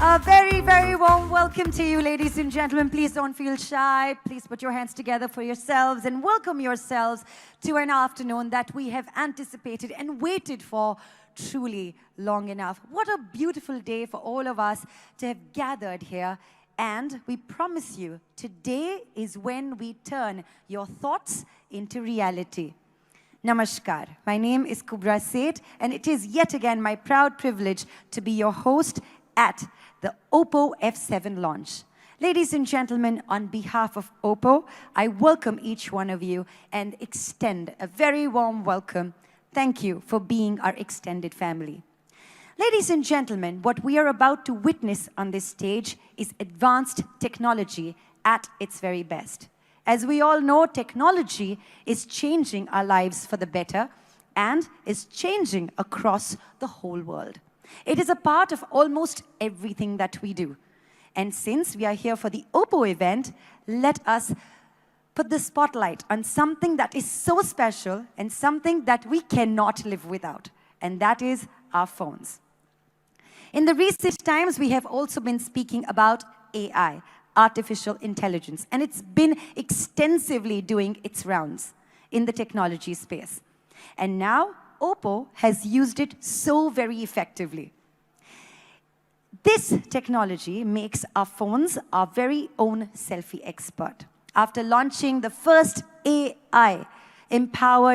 A very, very warm welcome to you, ladies and gentlemen. Please don't feel shy. Please put your hands together for yourselves and welcome yourselves to an afternoon that we have anticipated and waited for truly long enough. What a beautiful day for all of us to have gathered here. And we promise you, today is when we turn your thoughts into reality. Namaskar. My name is Kubra Seth, and it is yet again my proud privilege to be your host at the OPPO F7 launch. Ladies and gentlemen, on behalf of OPPO, I welcome each one of you and extend a very warm welcome. Thank you for being our extended family. Ladies and gentlemen, what we are about to witness on this stage is advanced technology at its very best. As we all know, technology is changing our lives for the better and is changing across the whole world. It is a part of almost everything that we do. And since we are here for the OPPO event, let us put the spotlight on something that is so special and something that we cannot live without, and that is our phones. In the recent times, we have also been speaking about AI, artificial intelligence, and it's been extensively doing its rounds in the technology space. And now, OPPO has used it so very effectively. This technology makes our phones our very own selfie expert. After launching the first AI-empowered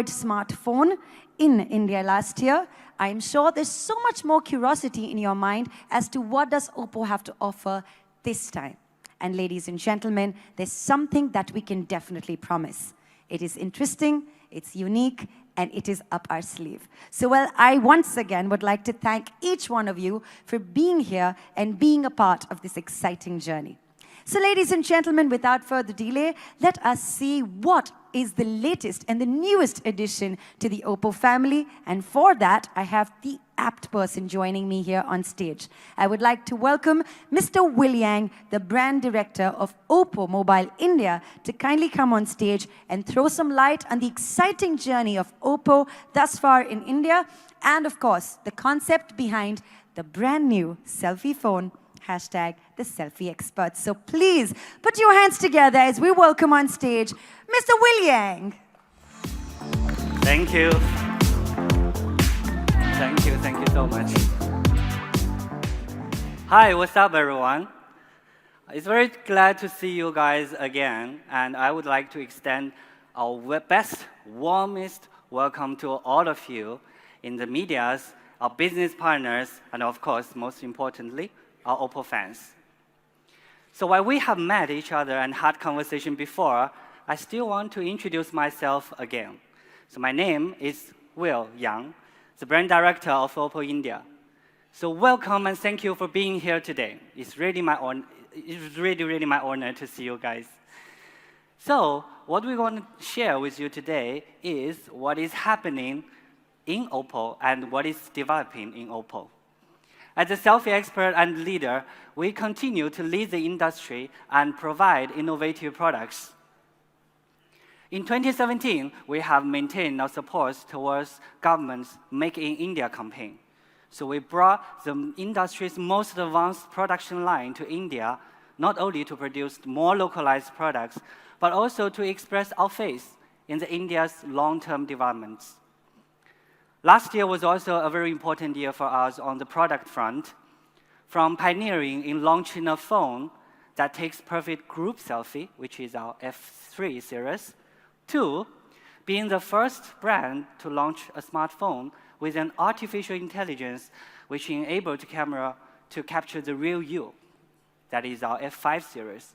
smartphone in India last year, I'm sure there's so much more curiosity in your mind as to what does OPPO have to offer this time. And ladies and gentlemen, there's something that we can definitely promise. It is interesting, it's unique, and it is up our sleeve. So, well, I once again would like to thank each one of you for being here and being a part of this exciting journey. So, ladies and gentlemen, without further delay, let us see what is the latest and the newest addition to the OPPO family. And for that, I have the apt person joining me here on stage. I would like to welcome Mr. Will Yang, the brand director of OPPO Mobile India, to kindly come on stage and throw some light on the exciting journey of OPPO thus far in India, and of course, the concept behind the brand new selfie phone, hashtag the selfie experts. So please put your hands together as we welcome on stage Mr. Will Yang. Thank you. Thank you so much. Hi, what's up everyone? It's very glad to see you guys again, and I would like to extend our best, warmest welcome to all of you in the medias, our business partners, and of course, most importantly, our OPPO fans. So while we have met each other and had conversation before, I still want to introduce myself again. So my name is Will Yang, the brand director of OPPO India. So welcome and thank you for being here today. It's really my honor to see you guys. So what we want to share with you today is what is happening in OPPO and what is developing in OPPO. As a selfie expert and leader, we continue to lead the industry and provide innovative products. In 2017, we have maintained our support towards government's Make in India campaign. So we brought the industry's most advanced production line to India, not only to produce more localized products, but also to express our faith in India's long-term developments. Last year was also a very important year for us on the product front, from pioneering in launching a phone that takes perfect group selfie, which is our F3 series, to being the first brand to launch a smartphone with an artificial intelligence which enabled the camera to capture the real you. That is our F5 series.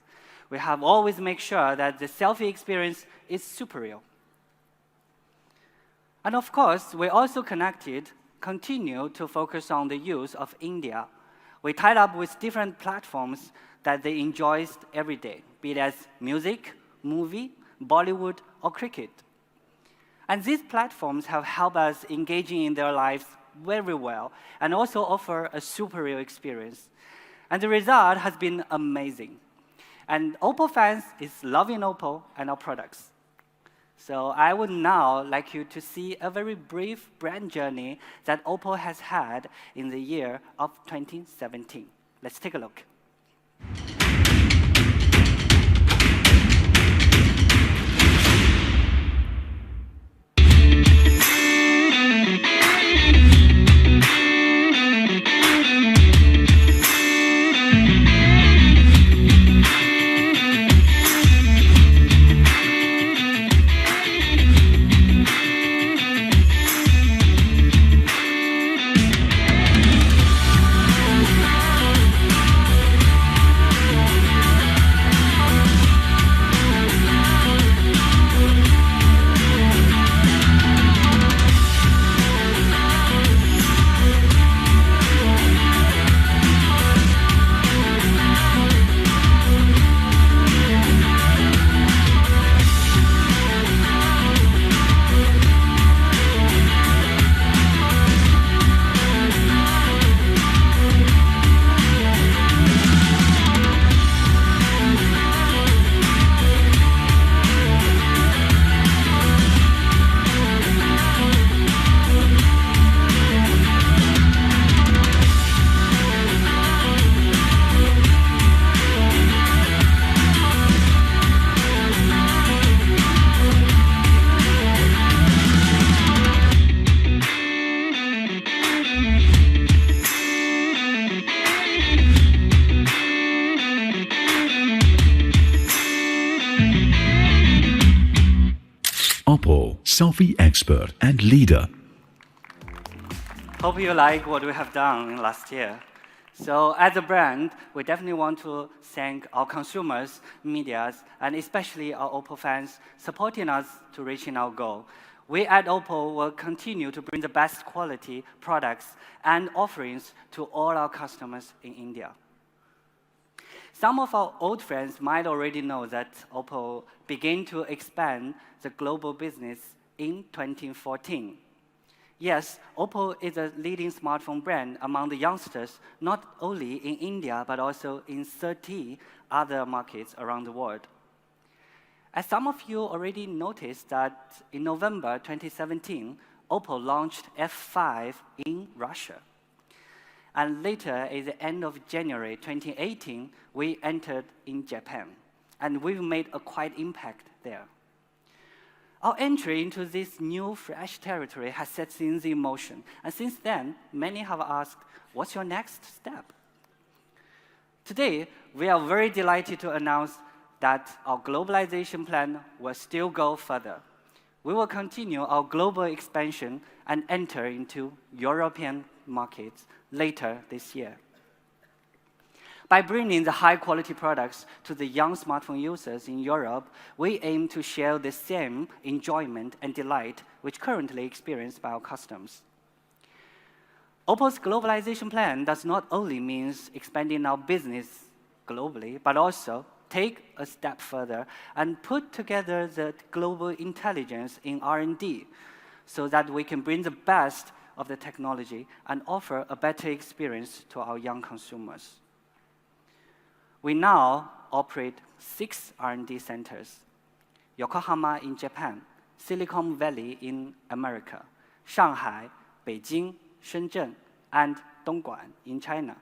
We have always made sure that the selfie experience is superior. And of course, we also continue to focus on the use of India. We tied up with different platforms that they enjoy every day, be it as music, movie, Bollywood, or cricket. And these platforms have helped us engaging in their lives very well and also offer a superior experience. And the result has been amazing. And OPPO fans is loving OPPO and our products. So I would now like you to see a very brief brand journey that OPPO has had in the year of 2017. Let's take a look. OPPO, selfie expert and leader. Hope you like what we have done last year. So as a brand, we definitely want to thank our consumers, medias, and especially our OPPO fans supporting us to reaching our goal. We at OPPO will continue to bring the best quality products and offerings to all our customers in India. Some of our old friends might already know that OPPO began to expand the global business in 2014. Yes, OPPO is a leading smartphone brand among the youngsters, not only in India, but also in 30 other markets around the world. As some of you already noticed that in November 2017, OPPO launched F5 in Russia. And later, at the end of January 2018, we entered in Japan. And we've made a quite impact there. Our entry into this new, fresh territory has set things in motion. And since then, many have asked, what's your next step? Today, we are very delighted to announce that our globalization plan will still go further. We will continue our global expansion and enter into European markets later this year. By bringing the high-quality products to the young smartphone users in Europe, we aim to share the same enjoyment and delight which currently experienced by our customers. OPPO's globalization plan does not only mean expanding our business globally, but also take a step further and put together the global intelligence in R&D so that we can bring the best of the technology and offer a better experience to our young consumers. We now operate 6 R&D centers: Yokohama in Japan, Silicon Valley in America, Shanghai, Beijing, Shenzhen, and Dongguan in China.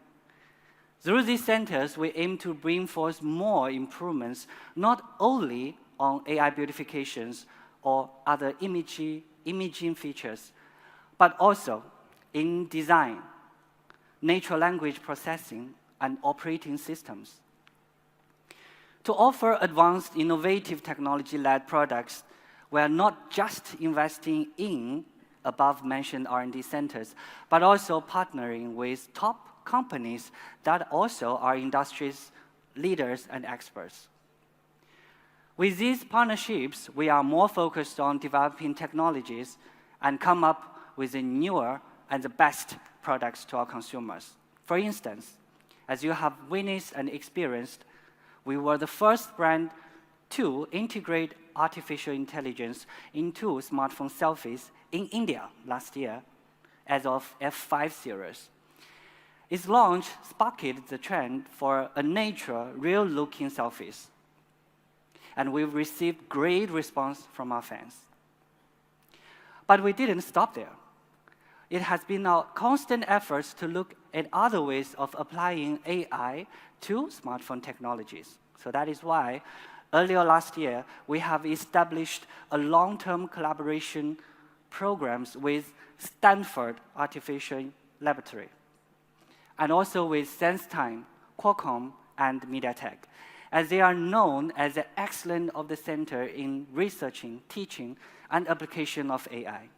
Through these centers, we aim to bring forth more improvements, not only on AI beautifications or other imaging features, but also in design, natural language processing, and operating systems. To offer advanced, innovative technology-led products, we are not just investing in above-mentioned R&D centers, but also partnering with top companies that also are industry's leaders and experts. With these partnerships, we are more focused on developing technologies and come up with the newer and the best products to our consumers. For instance, as you have witnessed and experienced, we were the first brand to integrate artificial intelligence into smartphone selfies in India last year as of F5 series. Its launch sparked the trend for a natural, real-looking selfies. And we've received great response from our fans. But we didn't stop there. it has been our constant efforts to look at other ways of applying AI to smartphone technologies. So that is why earlier last year, we have established a long-term collaboration programs with Stanford Artificial Laboratory, and also with SenseTime, Qualcomm, and MediaTek, as they are known as the excellence of the center in researching, teaching, and application of AI.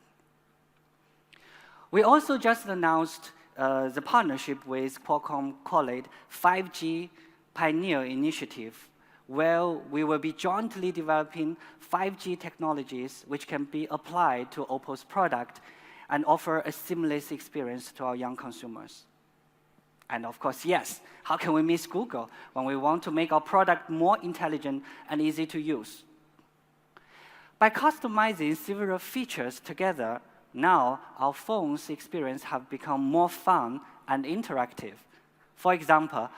We also just announced the partnership with Qualcomm called 5G Pioneer Initiative, where we will be jointly developing 5G technologies which can be applied to OPPO's product and offer a seamless experience to our young consumers. And of course, yes, how can we miss Google when we want to make our product more intelligent and easy to use? By customizing several features together, now our phone's experience have become more fun and interactive. For example,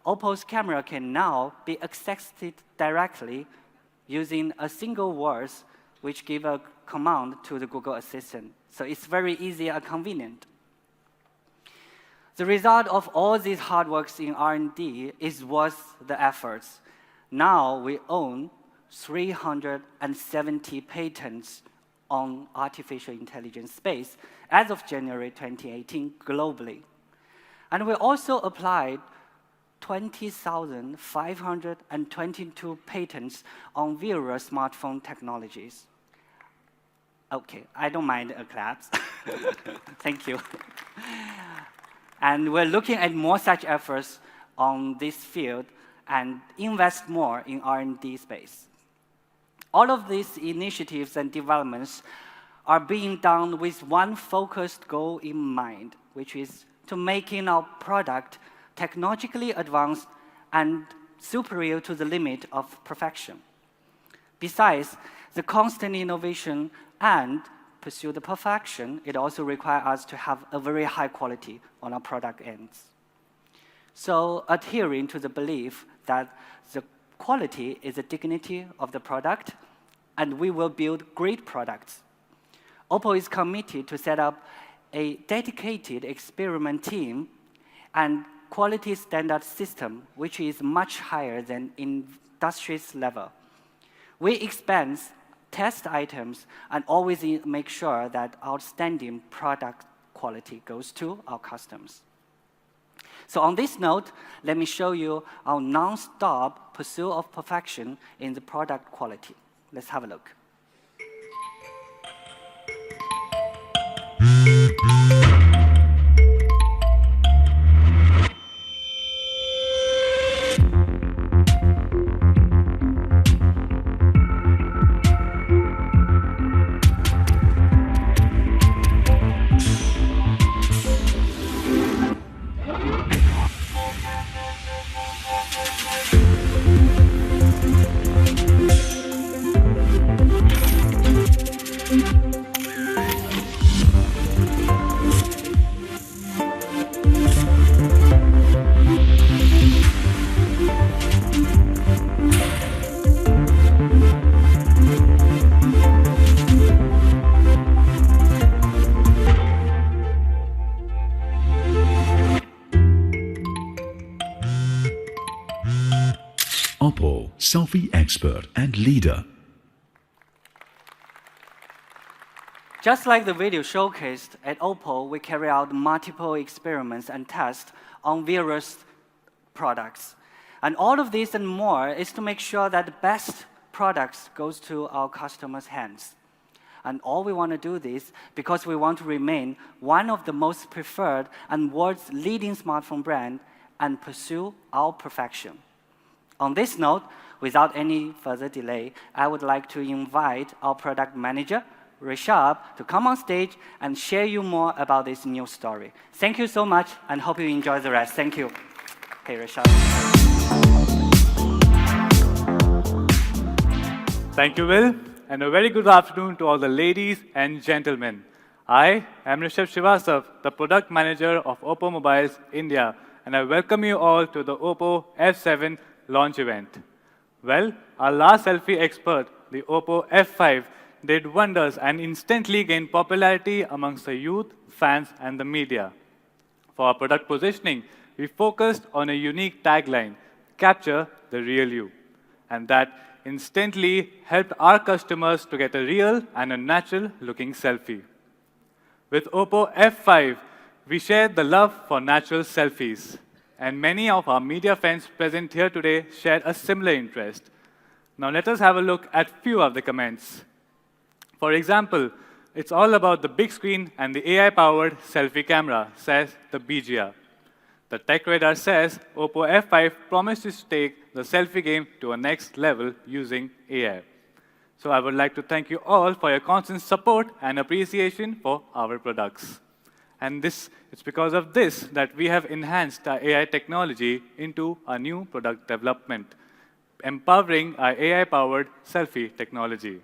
OPPO's camera can now be accessed directly using a single word which give a command to the Google Assistant. So it's very easy and convenient. The result of all these hard works in R&D is worth the efforts. Now we own 370 patents on artificial intelligence space as of January 2018 globally. And we also applied 20,522 patents on various smartphone technologies. Okay, I don't mind a clap. Thank you. And we're looking at more such efforts on this field and invest more in R&D space. All of these initiatives and developments are being done with one focused goal in mind, which is to making our product technologically advanced and superior to the limit of perfection. Besides the constant innovation and pursue the perfection, it also requires us to have a very high quality on our product ends. So adhering to the belief that the quality is the dignity of the product, and we will build great products. OPPO is committed to set up a dedicated experiment team and quality standard system, which is much higher than industry's level. We expand test items and always make sure that outstanding product quality goes to our customers. So on this note, let me show you our non-stop pursuit of perfection in the product quality. Let's have a look. OPPO, selfie expert and leader. Just like the video showcased, at OPPO, we carry out multiple experiments and tests on various products. And all of this and more is to make sure that the best products goes to our customers' hands. And all we want to do this because we want to remain one of the most preferred and world's leading smartphone brand and pursue our perfection. On this note, without any further delay, I would like to invite our product manager, Rishabh, to come on stage and share you more about this new story. Thank you so much, and hope you enjoy the rest. Thank you. Hey, Rishabh. Thank you, Will, and a very good afternoon to all the ladies and gentlemen. I am Rishabh Srivastav, the product manager of OPPO Mobiles India, and I welcome you all to the OPPO F7 launch event. Well, our last selfie expert, the OPPO F5, did wonders and instantly gained popularity amongst the youth, fans, and the media. For our product positioning, we focused on a unique tagline, Capture the Real You, and that instantly helped our customers to get a real and a natural-looking selfie. With OPPO F5, we shared the love for natural selfies, and many of our media friends present here today shared a similar interest. Now let us have a look at few of the comments. For example, it's all about the big screen and the AI-powered selfie camera, says the BGR. The Tech Radar says OPPO F5 promises to take the selfie game to a next level using AI. So I would like to thank you all for your constant support and appreciation for our products. And it's because of this that we have enhanced our AI technology into a new product development, empowering our AI-powered selfie technology.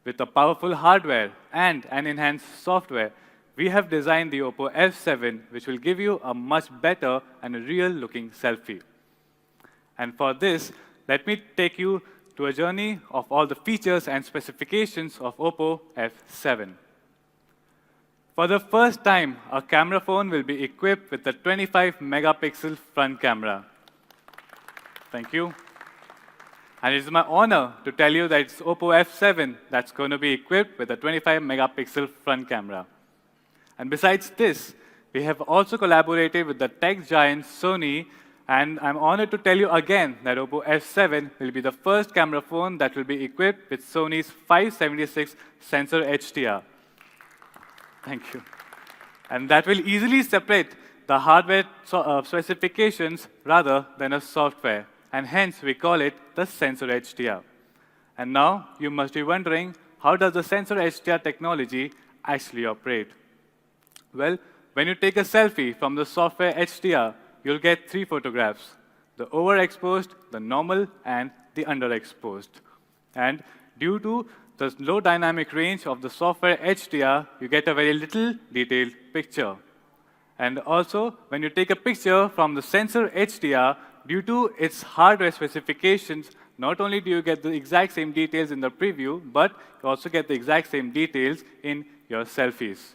With a powerful hardware and an enhanced software, we have designed the OPPO F7, which will give you a much better and a real-looking selfie. And for this, let me take you to a journey of all the features and specifications of OPPO F7. For the first time, our camera phone will be equipped with a 25-megapixel front camera. Thank you. And it is my honor to tell you that it's OPPO F7 that's going to be equipped with a 25-megapixel front camera. And besides this, we have also collaborated with the tech giant Sony, and I'm honored to tell you again that OPPO F7 will be the first camera phone that will be equipped with Sony's 576 sensor HDR. Thank you. And that will easily separate the hardware specifications rather than a software, and hence we call it the sensor HDR. And now you must be wondering, how does the sensor HDR technology actually operate? Well, when you take a selfie from the software HDR, you'll get 3 photographs: the overexposed, the normal, and the underexposed. And due to the low dynamic range of the software HDR, you get a very little detailed picture. And also, when you take a picture from the sensor HDR, due to its hardware specifications, not only do you get the exact same details in the preview, but you also get the exact same details in your selfies.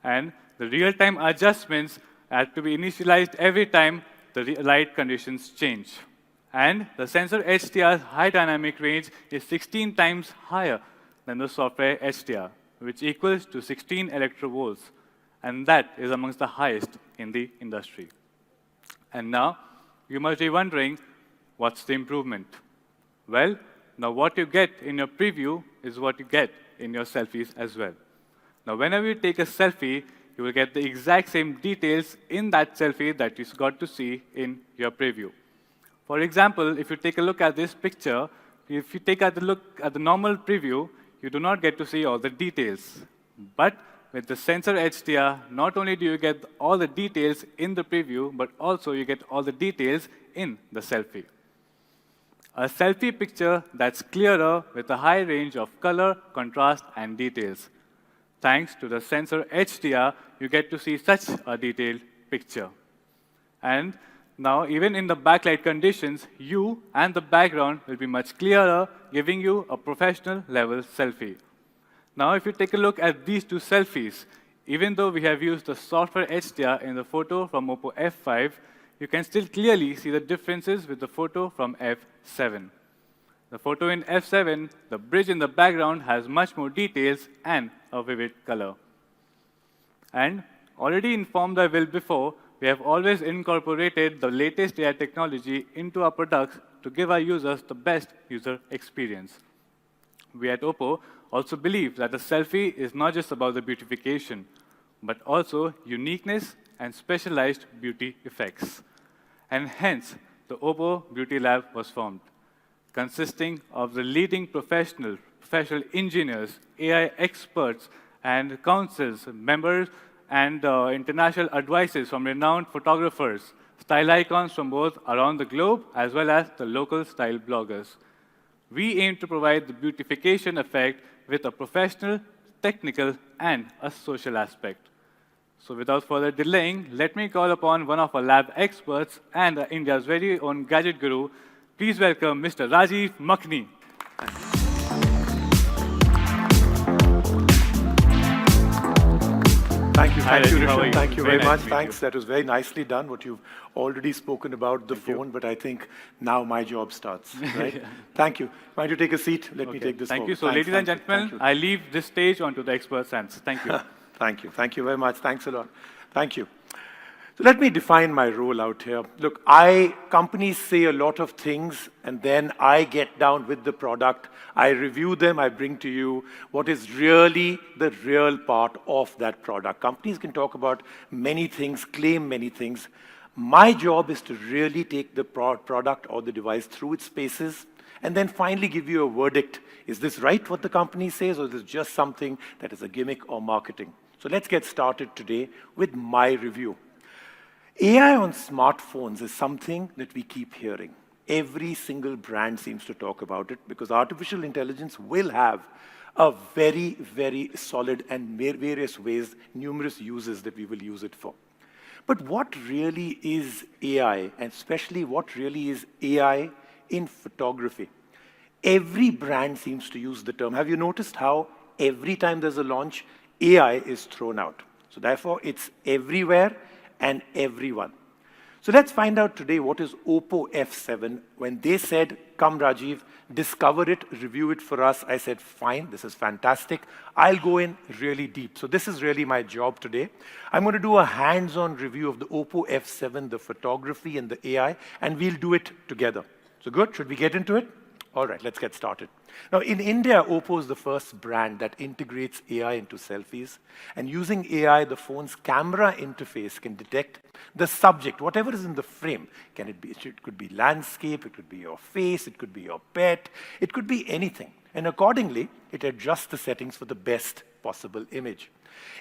And the real-time adjustments have to be initialized every time the light conditions change. And the sensor HDR's high dynamic range is 16 times higher than the software HDR, which equals to 16 electrovolts. And that is amongst the highest in the industry. And now, you must be wondering, what's the improvement? Well, now what you get in your preview is what you get in your selfies as well. Now, whenever you take a selfie, you will get the exact same details in that selfie that you got to see in your preview. For example, if you take a look at this picture, if you take a look at the normal preview, you do not get to see all the details. But with the sensor HDR, not only do you get all the details in the preview, but also you get all the details in the selfie. A selfie picture that's clearer with a high range of color, contrast, and details. Thanks to the sensor HDR, you get to see such a detailed picture. And now, even in the backlight conditions, you and the background will be much clearer, giving you a professional level selfie. Now, if you take a look at these 2 selfies, even though we have used the software HDR in the photo from OPPO F5, you can still clearly see the differences with the photo from F7. The photo in F7, the bridge in the background has much more details and a vivid color. And already informed by Will before, we have always incorporated the latest AI technology into our products to give our users the best user experience. We at OPPO also believe that a selfie is not just about the beautification, but also uniqueness and specialized beauty effects. And hence, the OPPO Beauty Lab was formed, consisting of the leading professional engineers, AI experts, and councils, members, and international advices from renowned photographers, style icons from both around the globe, as well as the local style bloggers. We aim to provide the beautification effect with a professional, technical, and a social aspect. So without further delaying, let me call upon one of our lab experts and India's very own gadget guru. Please welcome Mr. Rajiv Makhni. Thank you, Hi, Rajiv. How are Rishabh. you? Thank you Very very nice much. to meet you. Thanks. That was very nicely done. What you've already spoken about the phone, but I think now my job starts, right? Thank you. Mind you take a seat? Let me take this Thank forward. you. So, Thanks, ladies and thank you, gentlemen, thank I leave this stage onto the expert's hands. Thank you. you. Thank you. Thank you very much. Thanks a lot. Thank you. So let me define my role out here. Look, companies say a lot of things, and then I get down with the product. I review them. I bring to you what is really the real part of that product. Companies can talk about many things, claim many things. My job is to really take the product or the device through its paces, and then finally give you a verdict. Is this right, what the company says, or is this just something that is a gimmick or marketing? So let's get started today with my review. AI on smartphones is something that we keep hearing. Every single brand seems to talk about it because artificial intelligence will have a very, very solid and various ways, numerous uses that we will use it for. But what really is AI, and especially what really is AI in photography? Every brand seems to use the term. Have you noticed how every time there's a launch, AI is thrown out? So therefore, it's everywhere and everyone. So let's find out today what is OPPO F7. When they said, come Rajiv, discover it, review it for us, I said, fine, this is fantastic. I'll go in really deep. So this is really my job today. I'm going to do a hands-on review of the OPPO F7, the photography and the AI, and we'll do it together. So good, should we get into it? All right, let's get started. Now, in India, OPPO is the first brand that integrates AI into selfies. And using AI, the phone's camera interface can detect the subject, whatever is in the frame. It could be landscape, it could be your face, it could be your pet, it could be anything. And accordingly, it adjusts the settings for the best possible image.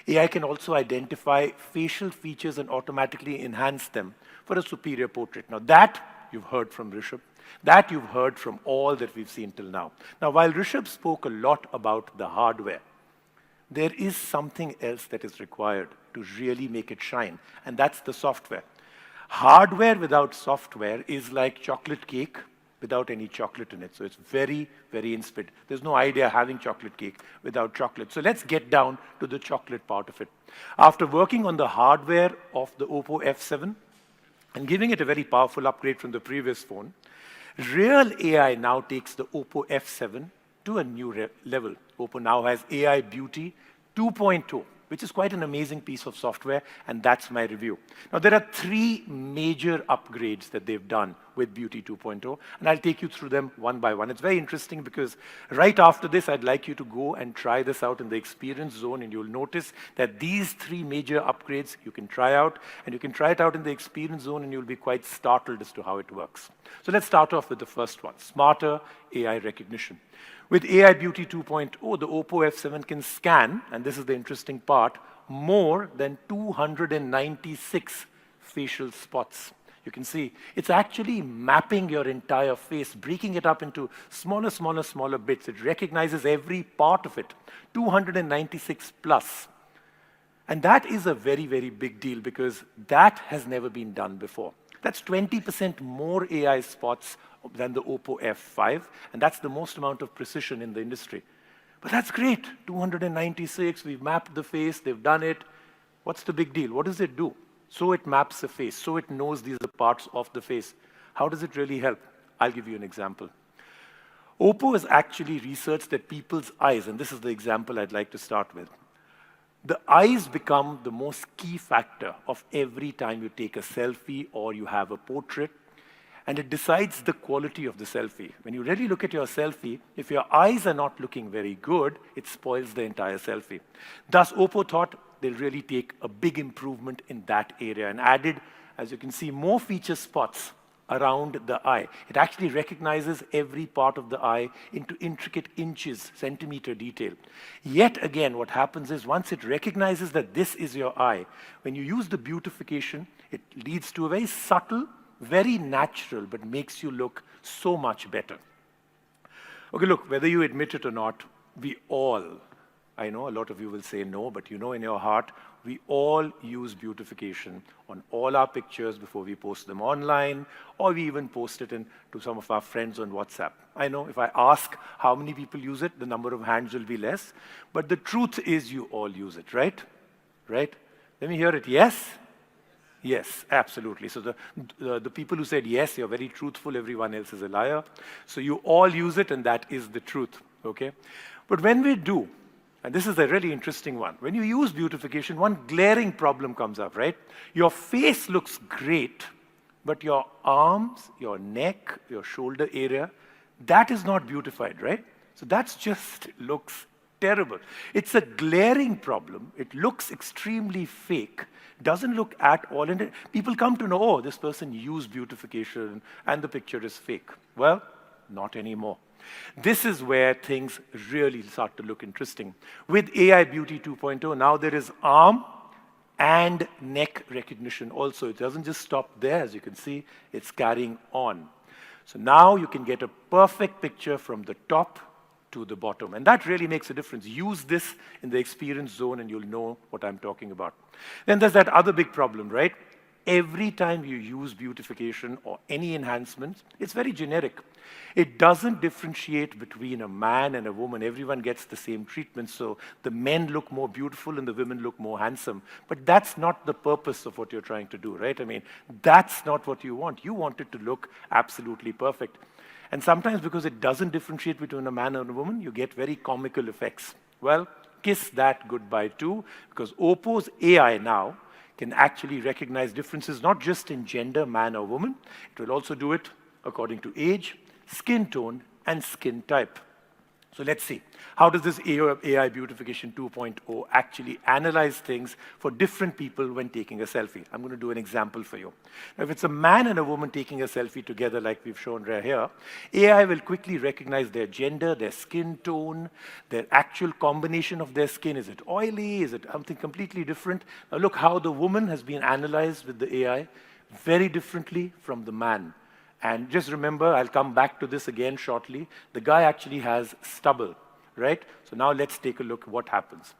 AI can also identify facial features and automatically enhance them for a superior portrait. Now, that you've heard from Rishabh. That you've heard from all that we've seen till now. Now, while Rishabh spoke a lot about the hardware, there is something else that is required to really make it shine, and that's the software. Hardware without software is like chocolate cake without any chocolate in it. So it's very, very insipid. There's no idea having chocolate cake without chocolate. So let's get down to the chocolate part of it. After working on the hardware of the OPPO F7 and giving it a very powerful upgrade from the previous phone, Real AI now takes the OPPO F7 to a new level. OPPO now has AI Beauty 2.0, which is quite an amazing piece of software, and that's my review. Now, there are three major upgrades that they've done with Beauty 2.0, and I'll take you through them one by one. It's very interesting because right after this, I'd like you to go and try this out in the experience zone, and you'll notice that these three major upgrades you can try out, and you can try it out in the experience zone, and you'll be quite startled as to how it works. So let's start off with the first one, smarter AI recognition. With AI Beauty 2.0, the OPPO F7 can scan, and this is the interesting part, more than 296 facial spots. You can see it's actually mapping your entire face, breaking it up into smaller bits. It recognizes every part of it, 296 plus. And that is a very, very big deal because that has never been done before. That's 20% more AI spots than the OPPO F5, and that's the most amount of precision in the industry. But that's great, 296, we've mapped the face, they've done it. What's the big deal? What does it do? So it maps the face, so it knows these are parts of the face. How does it really help? I'll give you an example. OPPO has actually researched that people's eyes, and this is the example I'd like to start with. The eyes become the most key factor of every time you take a selfie or you have a portrait, and it decides the quality of the selfie. When you really look at your selfie, if your eyes are not looking very good, it spoils the entire selfie. Thus, OPPO thought they'll really take a big improvement in that area and added, as you can see, more feature spots around the eye. It actually recognizes every part of the eye into intricate inches, centimeter detail. Yet again, what happens is once it recognizes that this is your eye, when you use the beautification, it leads to a very subtle, very natural, but makes you look so much better. Okay, look, whether you admit it or not, we all, I know a lot of you will say no, but you know in your heart, we all use beautification on all our pictures before we post them online, or we even post it to some of our friends on WhatsApp. I know if I ask how many people use it, the number of hands will be less, but the truth is you all use it, right? Right? Let me hear it. Yes? Yes, absolutely. So the people who said yes, you're very truthful, everyone else is a liar. So you all use it, and that is the truth, okay? But when we do, and this is a really interesting one, when you use beautification, one glaring problem comes up, right? Your face looks great, but your arms, your neck, your shoulder area, that is not beautified, right? So that just looks terrible. It's a glaring problem. It looks extremely fake, doesn't look at all. And people come to know, oh, this person used beautification and the picture is fake. Well, not anymore. This is where things really start to look interesting. With AI Beauty 2.0, now there is arm and neck recognition also. It doesn't just stop there, as you can see, it's carrying on. So now you can get a perfect picture from the top to the bottom. And that really makes a difference. Use this in the experience zone and you'll know what I'm talking about. Then there's that other big problem, right? Every time you use beautification or any enhancements, it's very generic. It doesn't differentiate between a man and a woman. Everyone gets the same treatment, so the men look more beautiful and the women look more handsome. But that's not the purpose of what you're trying to do, right? I mean, that's not what you want. You want it to look absolutely perfect. And sometimes because it doesn't differentiate between a man and a woman, you get very comical effects. Well, kiss that goodbye too, because OPPO's AI now can actually recognize differences not just in gender, man or woman. It will also do it according to age, skin tone, and skin type. So let's see. How does this AI Beautification 2.0 actually analyze things for different people when taking a selfie? I'm going to do an example for you. Now, if it's a man and a woman taking a selfie together like we've shown right here, AI will quickly recognize their gender, their skin tone, their actual combination of their skin. Is it oily? Is it something completely different? Now look how the woman has been analyzed with the AI very differently from the man. And just remember, I'll come back to this again shortly, the guy actually has stubble, right? So now let's take a look at what happens.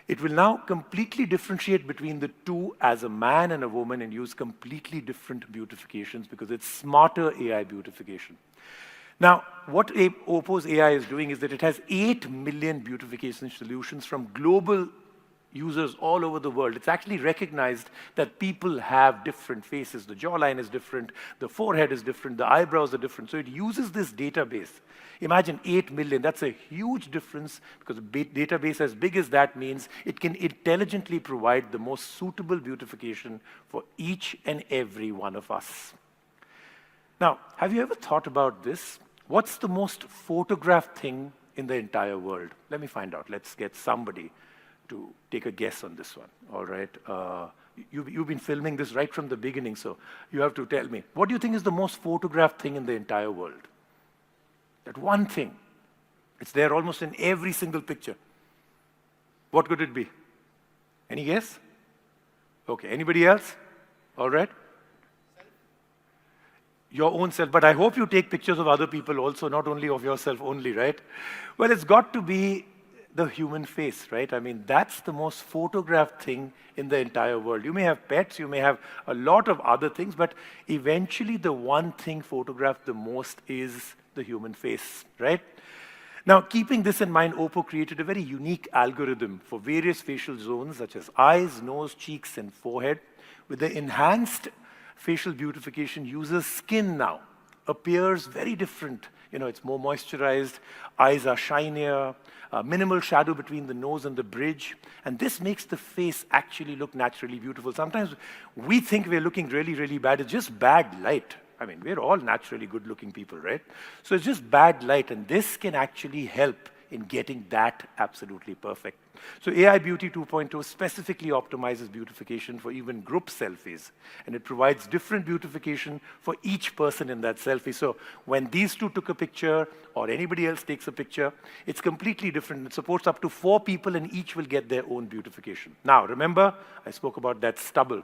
It will now completely differentiate between the two as a man and a woman and use completely different beautifications because it's smarter AI beautification. Now, what OPPO's AI is doing is that it has 8 million beautification solutions from global users all over the world. It's actually recognized that people have different faces. The jawline is different, the forehead is different, the eyebrows are different. So it uses this database. Imagine 8 million, that's a huge difference because a database as big as that means it can intelligently provide the most suitable beautification for each and every one of us. Now, have you ever thought about this? What's the most photographed thing in the entire world? Let me find out. Let's get somebody to take a guess on this one, all right? You've been filming this right from the beginning, so you have to tell me. What do you think is the most photographed thing in the entire world? That one thing. It's there almost in every single picture. What could it be? Any guess? Okay, anybody else? All right? Your own self, but I hope you take pictures of other people also, not only of yourself only, right? Well, it's got to be the human face, right? I mean, that's the most photographed thing in the entire world. You may have pets, you may have a lot of other things, but eventually the one thing photographed the most is the human face, right? Now, keeping this in mind, OPPO created a very unique algorithm for various facial zones, such as eyes, nose, cheeks, and forehead. With the enhanced facial beautification, users' skin now appears very different. You know, it's more moisturized, eyes are shinier, minimal shadow between the nose and the bridge, and this makes the face actually look naturally beautiful. Sometimes we think we're looking really, really bad. It's just bad light. I mean, we're all naturally good-looking people, right? So it's just bad light, and this can actually help in getting that absolutely perfect. So AI Beauty 2.0 specifically optimizes beautification for even group selfies, and it provides different beautification for each person in that selfie. So when these two took a picture, or anybody else takes a picture, it's completely different. It supports up to 4 people, and each will get their own beautification. Now, remember, I spoke about that stubble.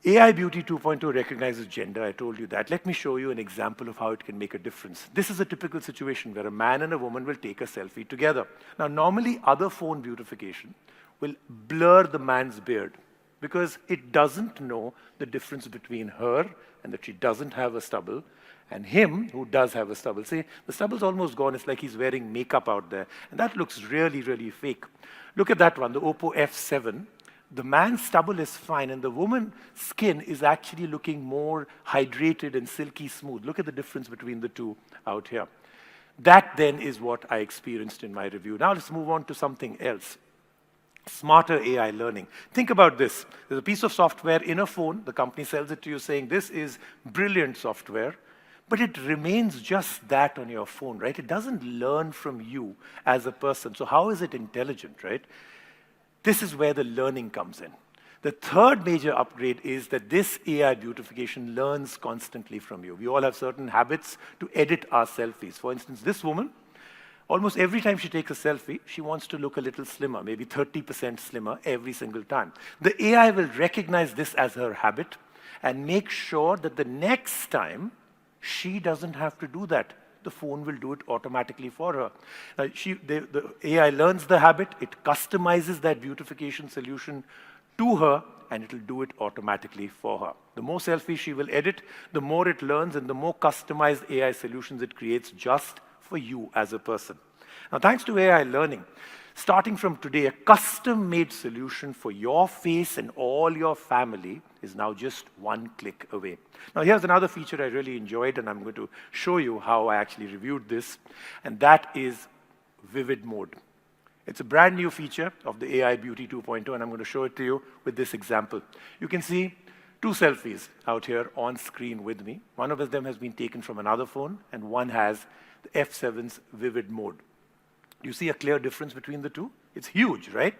AI Beauty 2.0 recognizes gender, I told you that. Let me show you an example of how it can make a difference. This is a typical situation where a man and a woman will take a selfie together. Now, normally other phone beautification will blur the man's beard because it doesn't know the difference between her and that she doesn't have a stubble and him who does have a stubble. See, the stubble's almost gone. It's like he's wearing makeup out there. And that looks really, really fake. Look at that one, the OPPO F7. the man's stubble is fine, and the woman's skin is actually looking more hydrated and silky smooth. Look at the difference between the two out here. That then is what I experienced in my review. Now let's move on to something else. Smarter AI learning. Think about this. There's a piece of software in a phone. The company sells it to you saying, this is brilliant software, but it remains just that on your phone, right? It doesn't learn from you as a person. So how is it intelligent, right? This is where the learning comes in. The third major upgrade is that this AI beautification learns constantly from you. We all have certain habits to edit our selfies. For instance, this woman, almost every time she takes a selfie, she wants to look a little slimmer, maybe 30% slimmer every single time. The AI will recognize this as her habit and make sure that the next time she doesn't have to do that. The phone will do it automatically for her. The AI learns the habit, it customizes that beautification solution to her, and it'll do it automatically for her. The more selfies she will edit, the more it learns and the more customized AI solutions it creates just for you as a person. Now, thanks to AI learning, starting from today, a custom-made solution for your face and all your family is now just one click away. Now, here's another feature I really enjoyed, and I'm going to show you how I actually reviewed this, and that is vivid mode. It's a brand new feature of the AI Beauty 2.0, and I'm going to show it to you with this example. You can see two selfies out here on screen with me. One of them has been taken from another phone, and one has the F7's vivid mode. You see a clear difference between the two? It's huge, right?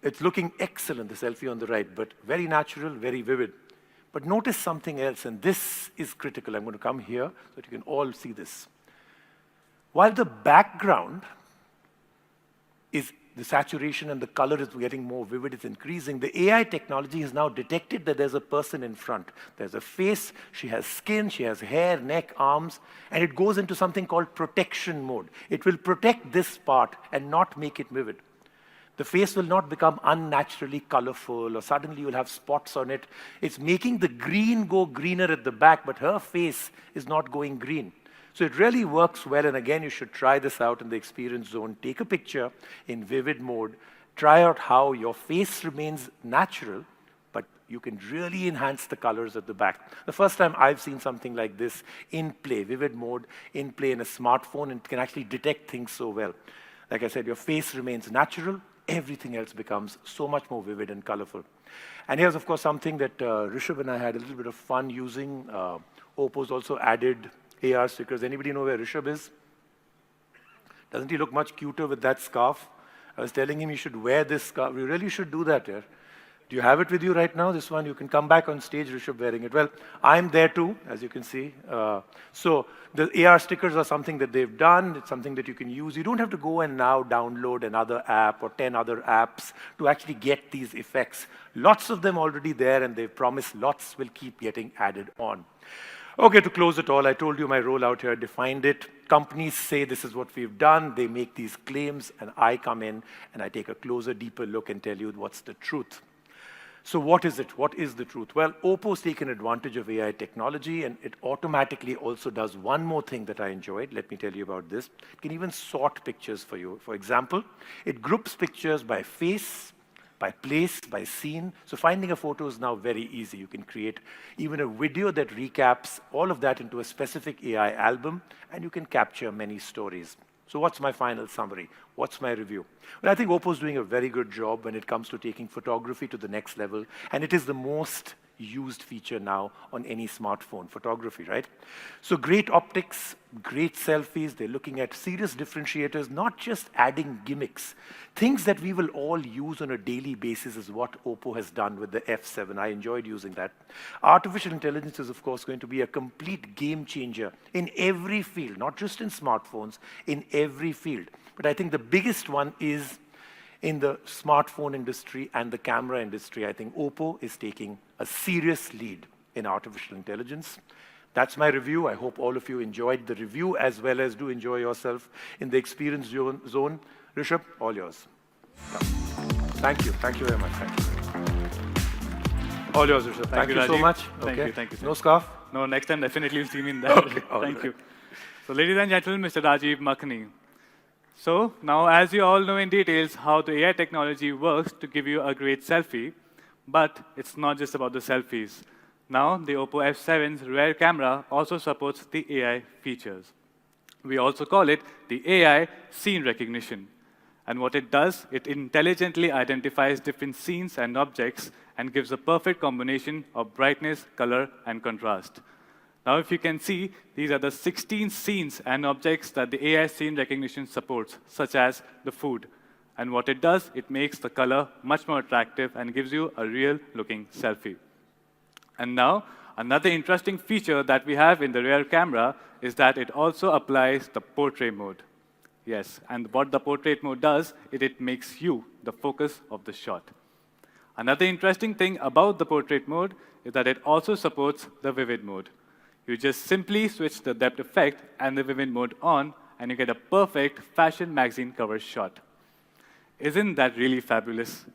It's looking excellent, the selfie on the right, but very natural, very vivid. But notice something else, and this is critical. I'm going to come here so that you can all see this. While the background is the saturation and the color is getting more vivid, it's increasing. The AI technology has now detected that there's a person in front. There's a face, she has skin, she has hair, neck, arms, and it goes into something called protection mode. It will protect this part and not make it vivid. The face will not become unnaturally colorful or suddenly you'll have spots on it. It's making the green go greener at the back, but her face is not going green. So it really works well, and again, you should try this out in the experience zone. Take a picture in vivid mode. Try out how your face remains natural, but you can really enhance the colors at the back. The first time I've seen something like this in play, vivid mode, in play in a smartphone, and it can actually detect things so well. Like I said, your face remains natural. Everything else becomes so much more vivid and colorful. And here's, of course, something that Rishabh and I had a little bit of fun using. OPPO's also added AR stickers. Anybody know where Rishabh is? Doesn't he look much cuter with that scarf? I was telling him he should wear this scarf. You really should do that here. Do you have it with you right now, this one? You can come back on stage, Rishabh, wearing it. Well, I'm there too, as you can see. So the AR stickers are something that they've done. It's something that you can use. You don't have to go and now download another app or 10 other apps to actually get these effects. Lots of them already there, and they've promised lots will keep getting added on. Okay, to close it all, I told you my role out here, defined it. Companies say this is what we've done. They make these claims, and I come in and I take a closer, deeper look and tell you what's the truth. So what is it? What is the truth? Well, OPPO's taken advantage of AI technology, and it automatically also does one more thing that I enjoyed. Let me tell you about this. It can even sort pictures for you. For example, it groups pictures by face, by place, by scene. So finding a photo is now very easy. You can create even a video that recaps all of that into a specific AI album, and you can capture many stories. So what's my final summary? What's my review? Well, I think OPPO's doing a very good job when it comes to taking photography to the next level, and it is the most used feature now on any smartphone, photography, right? So great optics, great selfies. They're looking at serious differentiators, not just adding gimmicks. Things that we will all use on a daily basis is what OPPO has done with the F7. I enjoyed using that. Artificial intelligence is, of course, going to be a complete game changer in every field, not just in smartphones, in every field. But I think the biggest one is in the smartphone industry and the camera industry. I think OPPO is taking a serious lead in artificial intelligence. That's my review. I hope all of you enjoyed the review as well as do enjoy yourself in the experience zone. Rishabh, all yours. Yeah. Thank you. Thank you very much. Thank you. All yours, Rishabh. Thank you so much. Thank you. Thank you. No scarf? No, next time definitely you'll see me in that. Okay. Thank you. So ladies and gentlemen, Mr. Rajiv Makhani. So now, as you all know in details how the AI technology works to give you a great selfie, but it's not just about the selfies. Now, the OPPO F7's rear camera also supports the AI features. We also call it the AI scene recognition. And what it does, it intelligently identifies different scenes and objects and gives a perfect combination of brightness, color, and contrast. Now, if you can see, these are the 16 scenes and objects that the AI scene recognition supports, such as the food. And what it does, it makes the color much more attractive and gives you a real-looking selfie. And now, another interesting feature that we have in the rear camera is that it also applies the portrait mode. Yes, and what the portrait mode does, it makes you the focus of the shot. Another interesting thing about the portrait mode is that it also supports the vivid mode. You just simply switch the depth effect and the vivid mode on, and you get a perfect fashion magazine cover shot. Isn't that really fabulous?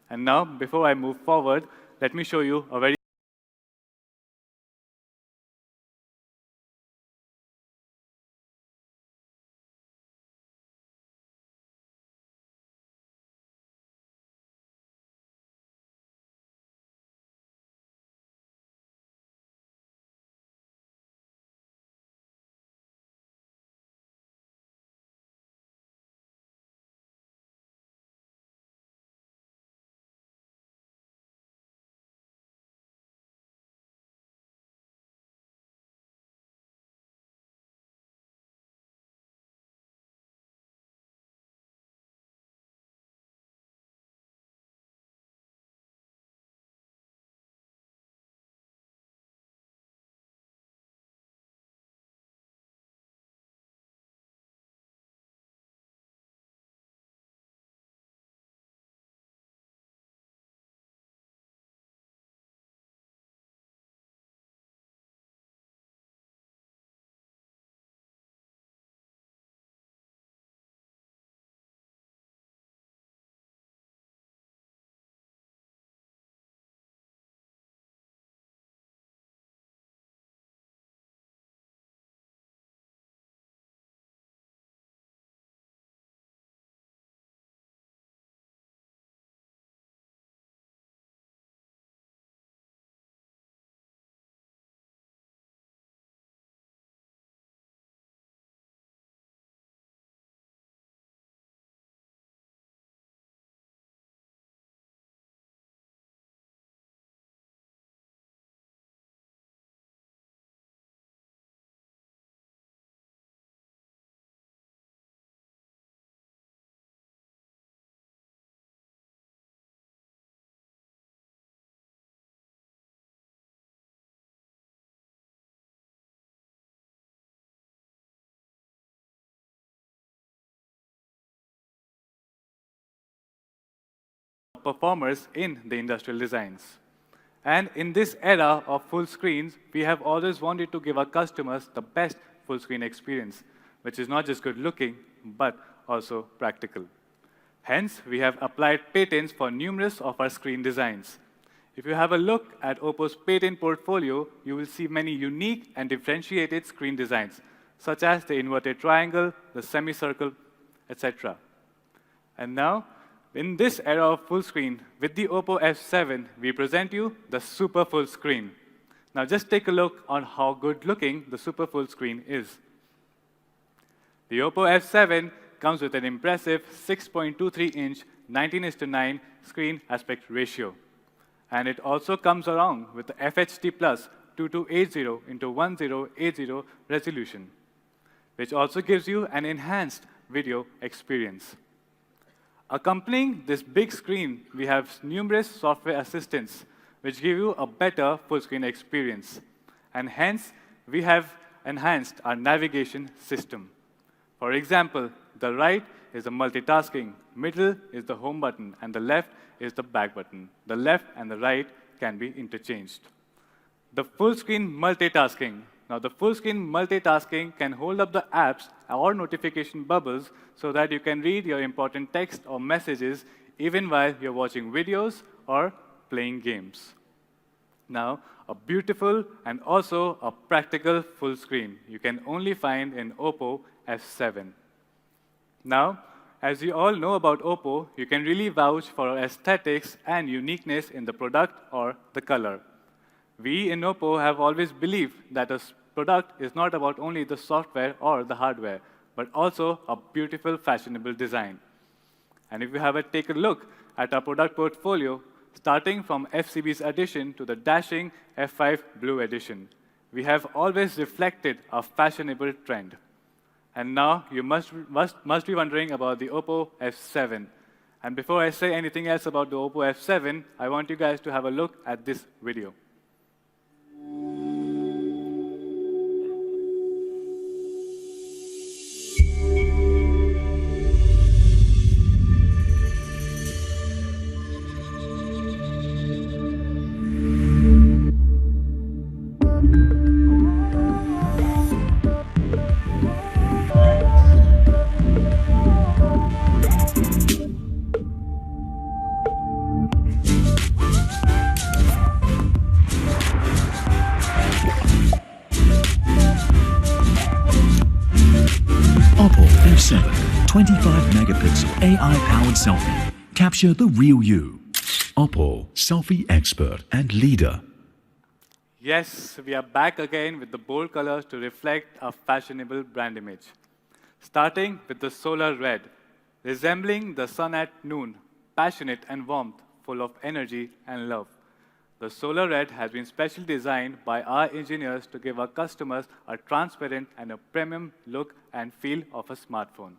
And now, before I move forward, let me show you a very performers in the industrial designs. And in this era of full screens, we have always wanted to give our customers the best full screen experience, which is not just good looking, but also practical. Hence, we have applied patents for numerous of our screen designs. If you have a look at OPPO's patent portfolio, you will see many unique and differentiated screen designs, such as the inverted triangle, the semicircle, etc. And now, in this era of full screen, with the OPPO F7, we present you the super full screen. Now just take a look on how good looking the super full screen is. The OPPO F7 comes with an impressive 6.23-inch 19:9 screen aspect ratio. And it also comes along with the FHD Plus 2280x1080 resolution, which also gives you an enhanced video experience. Accompanying this big screen, we have numerous software assistants, which give you a better full-screen experience. And hence, we have enhanced our navigation system. For example, the right is the multitasking, middle is the home button, and the left is the back button. The left and the right can be interchanged. The full-screen multitasking. Now, the full-screen multitasking can hold up the apps or notification bubbles so that you can read your important text or messages even while you're watching videos or playing games. Now, a beautiful and also a practical full screen you can only find in OPPO F7. Now, as you all know about OPPO, you can really vouch for our aesthetics and uniqueness in the product or the color. We in OPPO have always believed that a product is not about only the software or the hardware, but also a beautiful, fashionable design. And if you have take a look at our product portfolio, starting from FCB's Edition to the dashing F5 Blue Edition, we have always reflected a fashionable trend. And now you must be wondering about the OPPO F7. And before I say anything else about the OPPO F7, I want you guys to have a look at this video. OPPO F7 25 megapixel AI-powered selfie. Capture the real you. OPPO selfie expert and leader. Yes, we are back again with the bold colors to reflect a fashionable brand image. Starting with the solar red, resembling the sun at noon, passionate and warmth, full of energy and love. The solar red has been specially designed by our engineers to give our customers a transparent and a premium look and feel of a smartphone.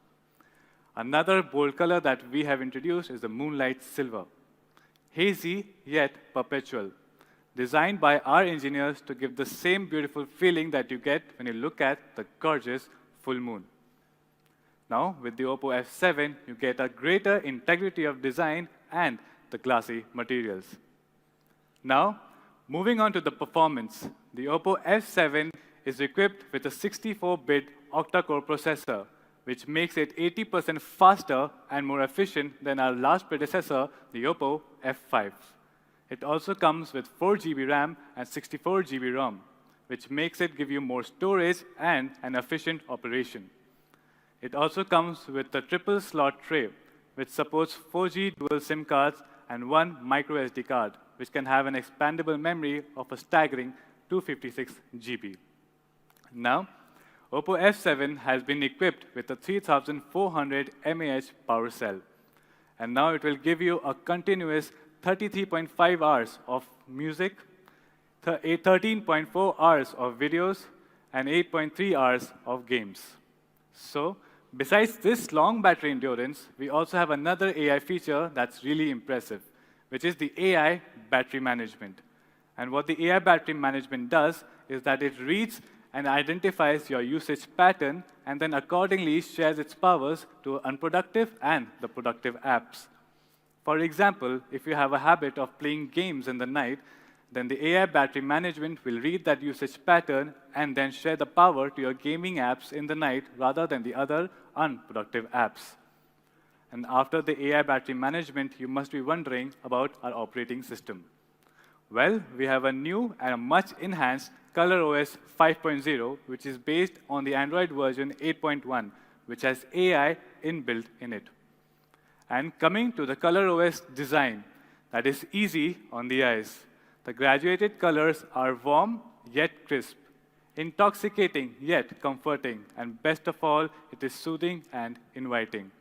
Another bold color that we have introduced is the Moonlight Silver. Hazy yet perpetual. Designed by our engineers to give the same beautiful feeling that you get when you look at the gorgeous full moon. Now, with the OPPO F7, you get a greater integrity of design and the glassy materials. Now, moving on to the performance, the OPPO F7 is equipped with a 64-bit octa-core processor, which makes it 80% faster and more efficient than our last predecessor, the OPPO F5. It also comes with 4 GB RAM and 64 GB ROM, which makes it give you more storage and an efficient operation. It also comes with a triple slot tray, which supports 4G dual SIM cards and 1 micro SD card, which can have an expandable memory of a staggering 256 GB. Now, OPPO F7 has been equipped with a 3400 mAh power cell. And now it will give you a continuous 33.5 hours of music, 13.4 hours of videos, and 8.3 hours of games. So, besides this long battery endurance, we also have another AI feature that's really impressive, which is the AI battery management. And what the AI battery management does is that it reads and identifies your usage pattern and then accordingly shares its powers to unproductive and the productive apps. For example, if you have a habit of playing games in the night, then the AI battery management will read that usage pattern and then share the power to your gaming apps in the night rather than the other unproductive apps. And after the AI battery management, you must be wondering about our operating system. Well, we have a new and a much enhanced ColorOS 5.0, which is based on the Android version 8.1, which has AI inbuilt in it. And coming to the ColorOS design, that is easy on the eyes. The graduated colors are warm yet crisp, intoxicating yet comforting, and best of all, it is soothing and inviting.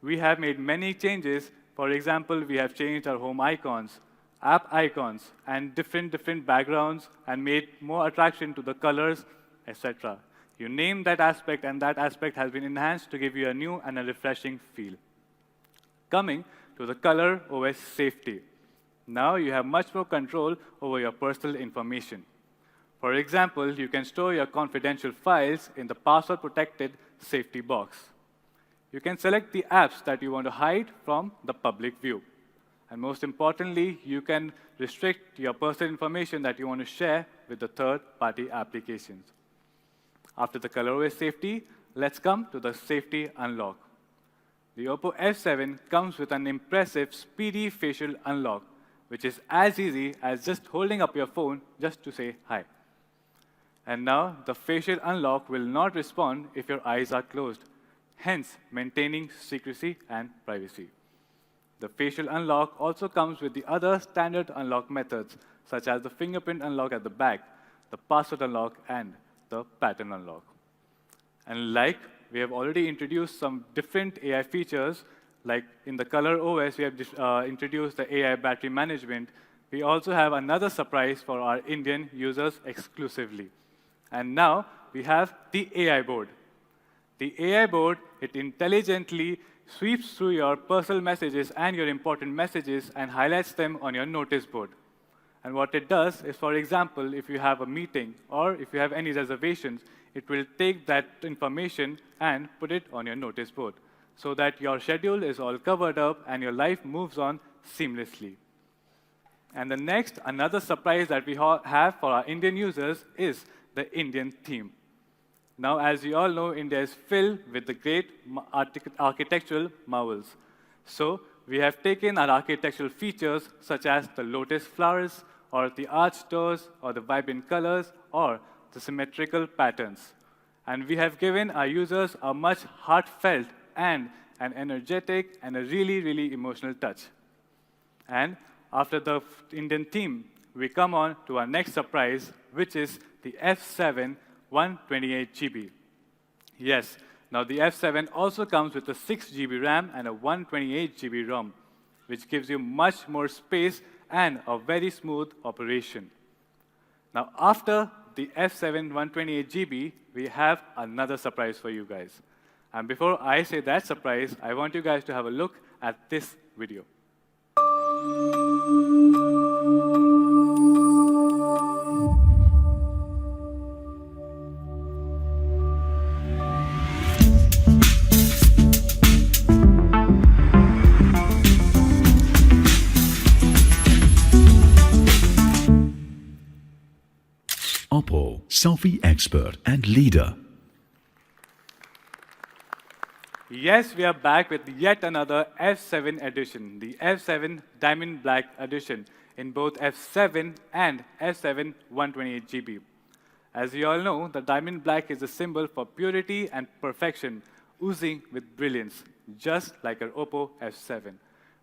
We have made many changes. For example, we have changed our home icons, app icons, and different backgrounds, and made more attraction to the colors, etc. You name that aspect, and that aspect has been enhanced to give you a new and a refreshing feel. Coming to the ColorOS safety. Now you have much more control over your personal information. For example, you can store your confidential files in the password-protected safety box. You can select the apps that you want to hide from the public view. And most importantly, you can restrict your personal information that you want to share with the third-party applications. After the ColorOS safety, let's come to the safety unlock. The OPPO F7 comes with an impressive speedy facial unlock, which is as easy as just holding up your phone just to say hi. And now, the facial unlock will not respond if your eyes are closed. hence maintaining secrecy and privacy. The facial unlock also comes with the other standard unlock methods, such as the fingerprint unlock at the back, the password unlock, and the pattern unlock. And like we have already introduced some different AI features, like in the Color OS, we have introduced the AI battery management. We also have another surprise for our Indian users exclusively. And now we have the AI board. The AI board, it intelligently sweeps through your personal messages and your important messages and highlights them on your notice board. And what it does is, for example, if you have a meeting or if you have any reservations, it will take that information and put it on your notice board so that your schedule is all covered up and your life moves on seamlessly. And the next, another surprise that we have for our Indian users is the Indian theme. Now, as you all know, India is filled with the great architectural marvels. So we have taken our architectural features, such as the lotus flowers, or the arched doors, or the vibrant colors, or the symmetrical patterns. And we have given our users a much heartfelt and an energetic and a really, really emotional touch. And after the Indian theme, we come on to our next surprise, which is the F7 128GB. Yes, now the F7 also comes with a 6GB RAM and a 128GB ROM, which gives you much more space and a very smooth operation. Now, after the F7 128GB, we have another surprise for you guys. And before I say that surprise, I want you guys to have a look at this video. OPPO, selfie expert and leader. Yes, we are back with yet another F7 edition, the F7 Diamond Black edition, in both F7 and F7 128GB. As you all know, the Diamond Black is a symbol for purity and perfection, oozing with brilliance, just like our OPPO F7.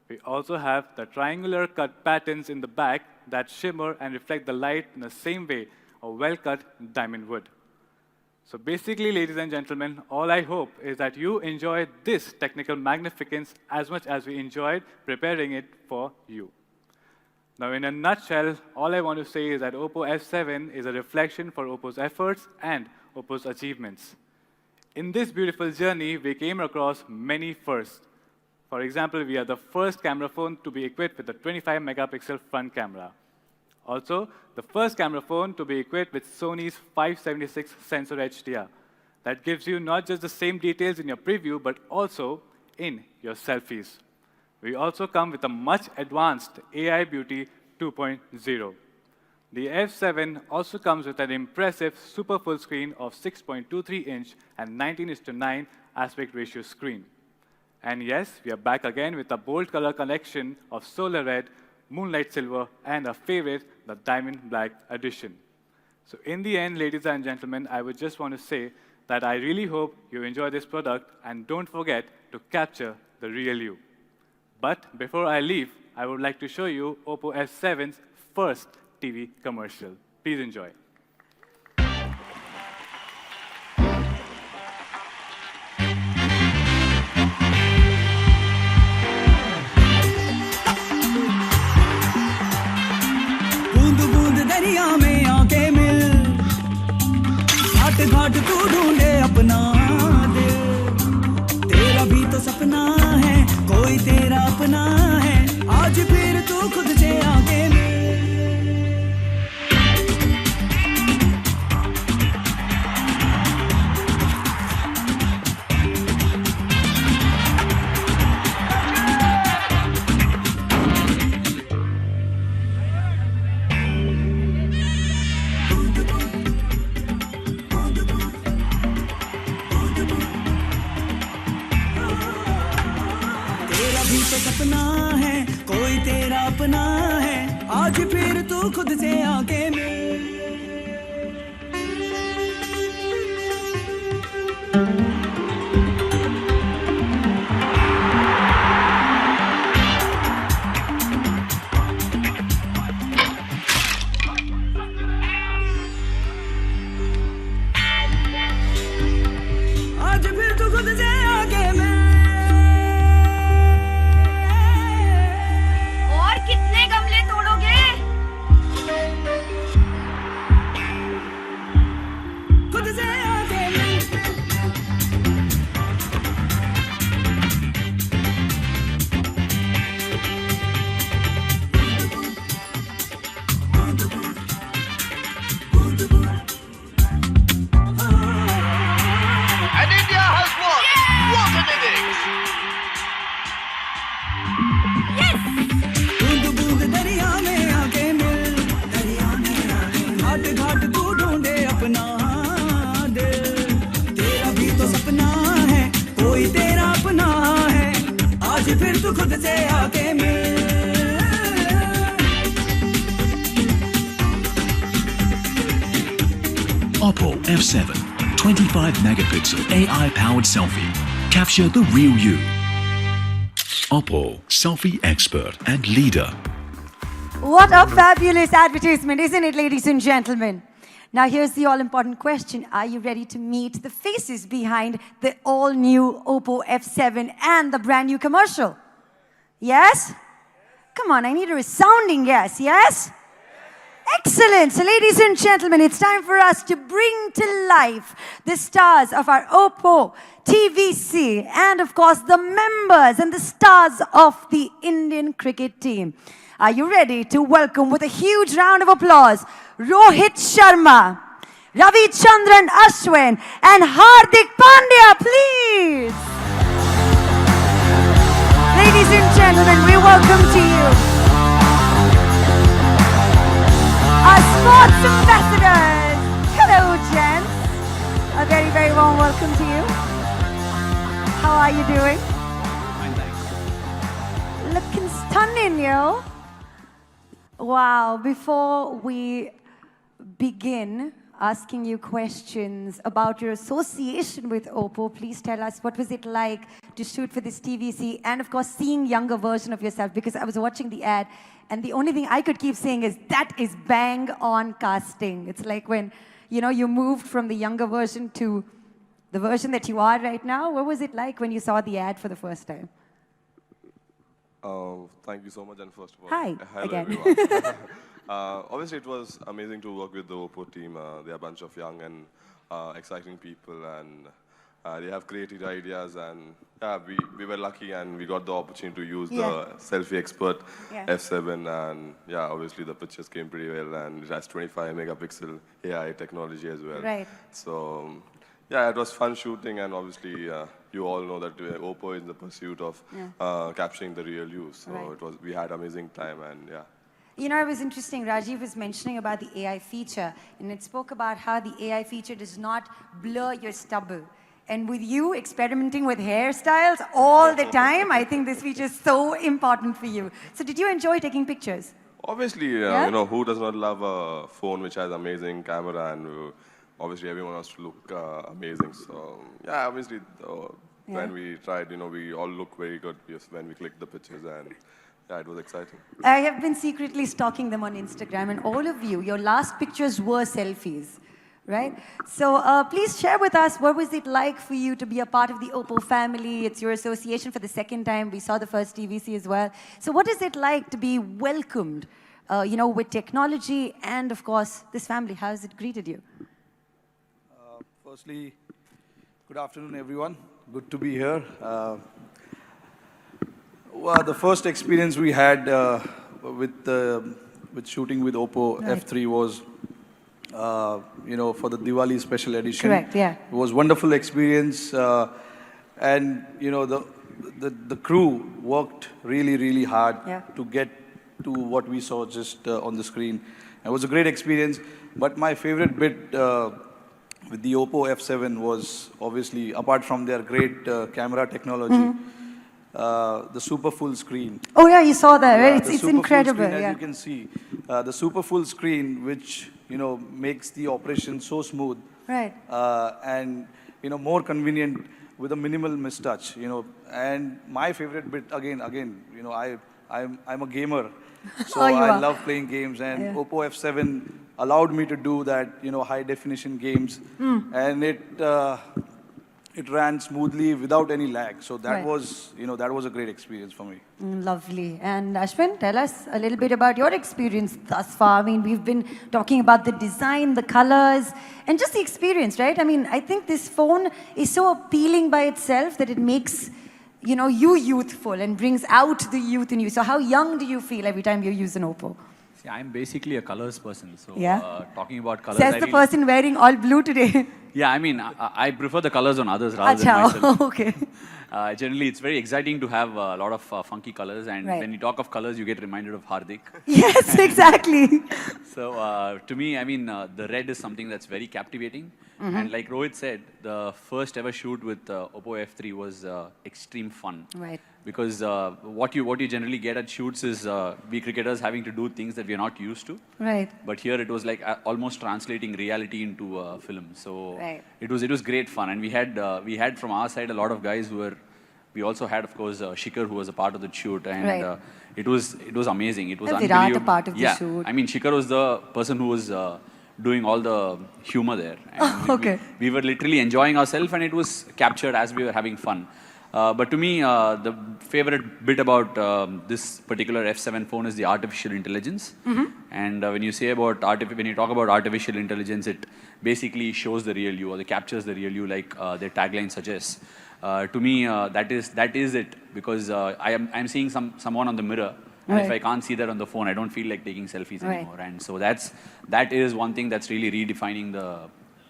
We also have the triangular cut patterns in the back that shimmer and reflect the light in the same way a well-cut diamond would. So basically, ladies and gentlemen, all I hope is that you enjoy this technical magnificence as much as we enjoyed preparing it for you. Now, in a nutshell, all I want to say is that OPPO F7 is a reflection for OPPO's efforts and OPPO's achievements. In this beautiful journey, we came across many firsts. For example, we are the first camera phone to be equipped with a 25-megapixel front camera. Also, the first camera phone to be equipped with Sony's 576 sensor HDR. That gives you not just the same details in your preview, but also in your selfies. We also come with a much advanced AI Beauty 2.0. The F7 also comes with an impressive super full screen of 6.23-inch and 19:9 aspect ratio screen. And yes, we are back again with a bold color collection of Solar Red, Moonlight Silver, and our favorite, the Diamond Black edition. So in the end, ladies and gentlemen, I would just want to say that I really hope you enjoy this product and don't forget to capture the real you. But before I leave, I would like to show you OPPO F7's first TV commercial. Please enjoy. दरिया में आके मिल घाट घाट तू ढूंढे अपना दिल तेरा भी तो सपना है कोई तेरा अपना है आज फिर तू खुद से आके मिल सपना है कोई तेरा अपना है आज फिर तू खुद से आके मिल से आके मिल OPPO F7 25 megapixel AI-powered selfie. Capture the real you. OPPO, selfie expert and leader. What a fabulous advertisement, isn't it, ladies and gentlemen? Now, here's the all-important question. Are you ready to meet the faces behind the all-new OPPO F7 and the brand-new commercial? Yes? Come on, I need a resounding yes. Yes? Excellent. So, ladies and gentlemen, it's time for us to bring to life the stars of our OPPO TVC and, of course, the members and the stars of the Indian cricket team. Are you ready to welcome with a huge round of applause Rohit Sharma, Ravi Chandran Ashwin, and Hardik Pandya, please? Ladies and gentlemen, we welcome to you our sports ambassadors. Hello, gents. A very, very warm welcome to you. How are you doing? Fine, thanks. Looking stunning, yo. Wow, before we begin asking you questions about your association with OPPO, please tell us what was it like to shoot for this TVC and, of course, seeing younger version of yourself, because I was watching the ad and the only thing I could keep saying is that is bang on casting. It's like when, you know, you moved from the younger version to the version that you are right now. What was it like when you saw the ad for the first time? Thank you so much, and first of all, Hi, hello again. everyone. Obviously, it was amazing to work with the OPPO team. They are a bunch of young and exciting people, and they have creative ideas. And yeah, we were lucky, and we got the opportunity to use the selfie expert F7. And yeah, obviously the pictures came pretty well, and it has 25 megapixel AI technology as well. Right. So yeah, it was fun shooting, and obviously you all know that OPPO is in the pursuit of capturing the real you. So we had amazing time, and yeah. You know, it was interesting, Rajiv was mentioning about the AI feature, and it spoke about how the AI feature does not blur your stubble. And with you experimenting with hairstyles all the time, I think this feature is so important for you. So did you enjoy taking pictures? Obviously, you know, who does not love a phone which has amazing camera, and obviously everyone wants to look amazing. So yeah, obviously when we tried, you know, we all look very good when we clicked the pictures, and yeah, it was exciting. I have been secretly stalking them on Instagram, and all of you, your last pictures were selfies, right? So please share with us, what was it like for you to be a part of the OPPO family? It's your association for the second time. We saw the first TVC as well. So what is it like to be welcomed, you know, with technology and, of course, this family? How has it greeted you? Firstly, good afternoon, everyone. Good to be here. Well, the first experience we had with shooting with OPPO F3 was, you know, for the Diwali special edition. Correct, yeah. It was a wonderful experience, and you know, the crew worked really, really hard to get to what we saw just on the screen. It was a great experience, but my favorite bit with the OPPO F7 was obviously, apart from their great camera technology, the super full screen. Oh yeah, you saw that, right? It's super incredible. Full screen, as you can see, the super full screen, which, you know, makes the operation so smooth, right? And you know, more convenient with a minimal mistouch. You know, and my favorite bit again, you know, I'm a gamer, so I love playing games, and OPPO F7 allowed me to do that, you know, high definition games, and it ran smoothly without any lag. So that was, you know, that was a great experience for me. Lovely. And Ashwin, tell us a little bit about your experience thus far. I mean, we've been talking about the design, the colors, and just the experience, right? I mean, I think this phone is so appealing by itself that it makes, you know, you youthful and brings out the youth in you. So how young do you feel every time you use an OPPO? See, I'm basically a colors person, so talking about colors... Says the person wearing all blue today. Yeah, I mean, I prefer the colors on others rather than myself. Okay. Generally, it's very exciting to have a lot of funky colors, and Right. when you talk of colors, you get reminded of Hardik. Yes, exactly. So to me, I mean, the red is something that's very captivating. And like Rohit said, the first ever shoot with OPPO F3 was extreme fun. Right. Because what you generally get at shoots is we cricketers having to do things that we are not used to. Right. But here it was like almost translating reality into film. So Right. it was great fun, and we had from our side a lot of guys who were. We also had, of course, Shikhar, who was a part of the shoot, and Right. it was amazing. It was Virat, unbelievable. a part of the shoot. I mean, Shikhar was the person who was doing all the humor there. And Okay. we were literally enjoying ourselves, and it was captured as we were having fun. But to me, the favorite bit about this particular F7 phone is the artificial intelligence. And when you say about when you talk about artificial intelligence, it basically shows the real you, or it captures the real you, like their tagline suggests. To me, that is it, because I'm seeing someone on the mirror. And if I can't see that on the phone, I don't feel like taking selfies anymore. And so that is one thing that's really redefining the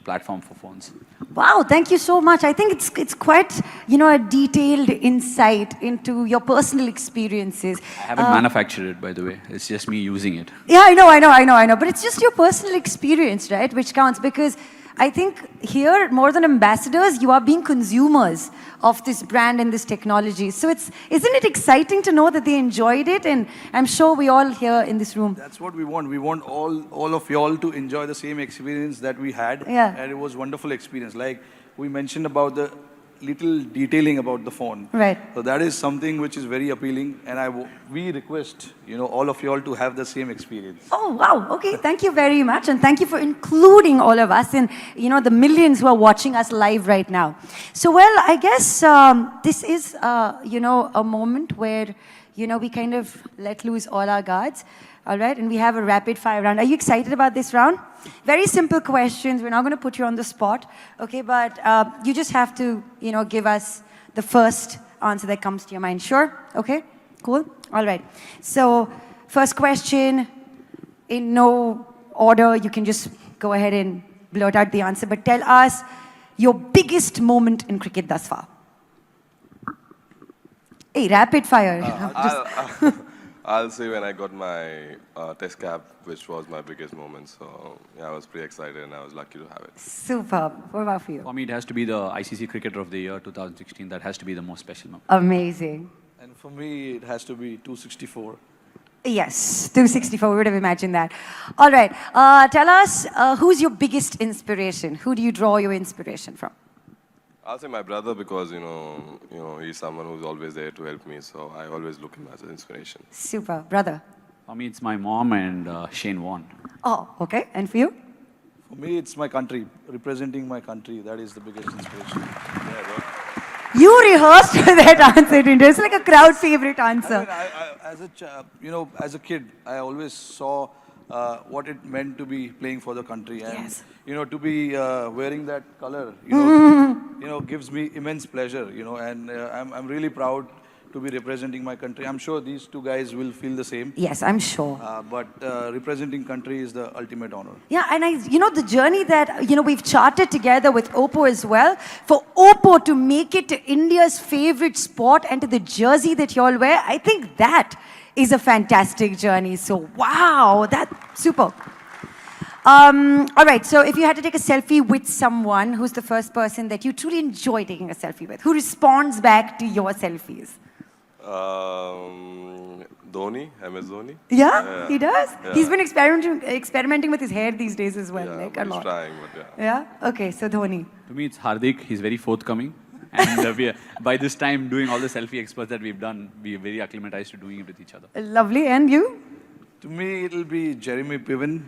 platform for phones. Wow, thank you so much. I think it's quite, a detailed insight into your personal experiences. I haven't manufactured it, by the way. It's just me using it. Yeah, I know. But it's just your personal experience, right, which counts, because I think here, more than ambassadors, you are being consumers of this brand and this technology. So isn't it exciting to know that they enjoyed it? And I'm sure we all here in this room. That's what we want. We want all of y'all to enjoy the same experience that we had. Yeah. And it was a wonderful experience. Like we mentioned about the little detailing about the phone. Right. So that is something which is very appealing. And we request, all of y'all to have the same experience. Oh, wow. Okay, thank you very much. And thank you for including all of us and, the millions who are watching us live right now. So, well, I guess this is, a moment where, we kind of let loose all our guards. All right, and we have a rapid fire round. Are you excited about this round? Very simple questions. We're not going to put you on the spot, okay? But you just have to, give us the first answer that comes to your mind. Sure? Okay? Cool? All right. So, first question, in no order, you can just go ahead and blurt out the answer. But tell us your biggest moment in cricket thus far. Hey, rapid fire. I'll say when I got my test cap, which was my biggest moment. So yeah, I was pretty excited and I was lucky to have it. Superb. What about for you? For me, it has to be the ICC Cricketer of the Year 2016. That has to be the most special moment. Amazing. And for me, it has to be 264. Yes, 264. We would have imagined that. All right. Tell us, who's your biggest inspiration? Who do you draw your inspiration from? I'll say my brother because, he's someone who's always there to help me. So I always look him as an inspiration. Super. Brother? For me, it's my mom and Shane Warne. Oh, okay. And for you? For me, it's my country. Representing my country, that is the biggest inspiration. You rehearsed that answer, didn't you? It's like a crowd favorite answer. I mean, as a kid, I always saw what it meant to be playing for the country, and Yes. To be wearing that color, gives me immense pleasure. And I'm really proud to be representing my country. I'm sure these two guys will feel the same. Yes, I'm sure. But representing country is the ultimate honor. Yeah, and the journey that, we've charted together with OPPO as well, for OPPO to make it to India's favorite sport and to the jersey that you all wear, I think that is a fantastic journey. So, wow, that's super. All right, so if you had to take a selfie with someone, who's the first person that you truly enjoy taking a selfie with? Who responds back to your selfies? Dhoni, MS Dhoni. Yeah, he does? Yeah. He's been experimenting with his hair these days as well, Yeah, like a but he's lot. trying, but yeah. Yeah? Okay, so Dhoni. To me, it's Hardik. He's very forthcoming. And by this time, doing all the selfie experts that we've done, we're very acclimatized to doing it with each other. Lovely, and you? To me, it'll be Jeremy Piven,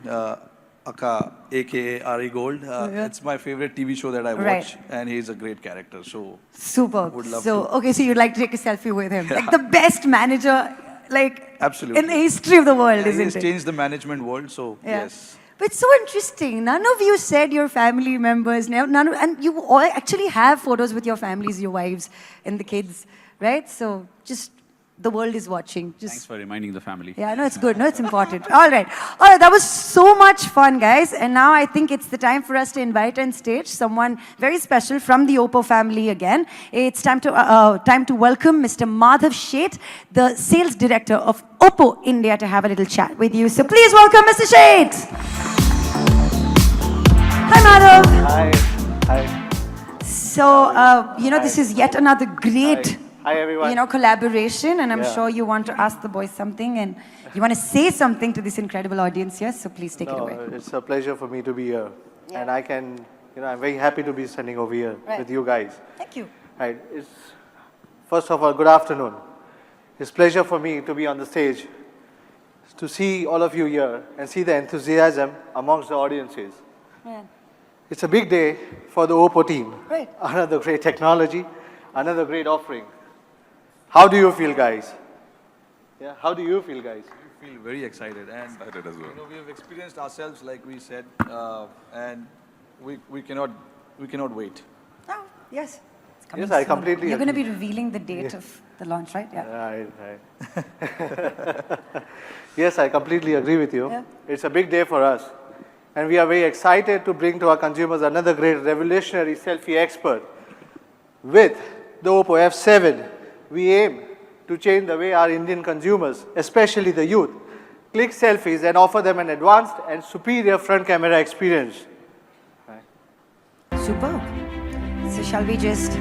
aka Ari Gold. It's my favorite TV show that I watch, Right. and he's a great character. So Super. Would love so, to. okay, so you'd like to take a selfie with him. Like the best manager, Absolutely. in the history of the world, he's isn't it? changed the management world. So Yeah. yes. But it's so interesting. None of you said your family members, and you all actually have photos with your families, your wives, and the kids, right? So just the world is watching. Thanks for reminding the family. Yeah, no, it's good. No, it's important. All right. That was so much fun, guys. And now I think it's the time for us to invite on stage someone very special from the OPPO family again. It's time to welcome Mr. Madhav Sheth, the sales director of OPPO India, to have a little chat with you. So please welcome Mr. Sheth. Hi, Madhav. Hi. Hi. So, this is yet another great... Hi, everyone. Collaboration, and I'm sure you want to ask the boys something, and you want to say something to this incredible audience here, so please take it away. It's a pleasure for me to be here, and I'm very happy to be standing over here with you guys. Thank you. Right. First of all, good afternoon. It's a pleasure for me to be on the stage, to see all of you here, and see the enthusiasm amongst the audiences. Yeah. It's a big day for the OPPO team. Right. Another great technology, another great offering. How do you feel, guys? Yeah, how do you feel, guys? We feel very excited, and Excited as well. we have experienced ourselves, like we said, and we cannot wait. Oh, yes. It's coming Yes, I soon. completely You're going to be agree. revealing the date of the launch, right? Yeah. Right. Yes, I completely agree with you. Yeah. It's a big day for us, and we are very excited to bring to our consumers another great revolutionary selfie expert. With the OPPO F7, we aim to change the way our Indian consumers, especially the youth, click selfies and offer them an advanced and superior front camera experience. Superb. So shall we just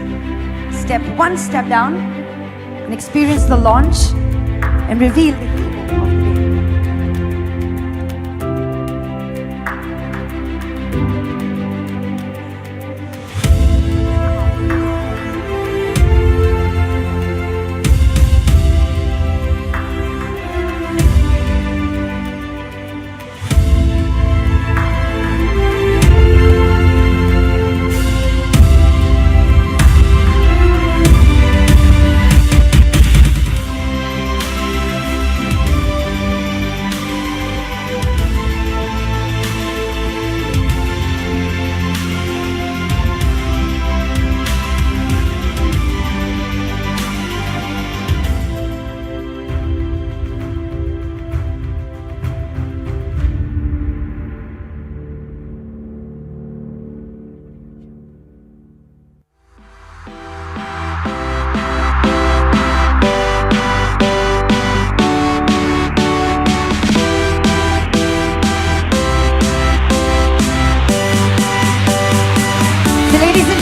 step one step down and experience the launch and reveal the hero of the day.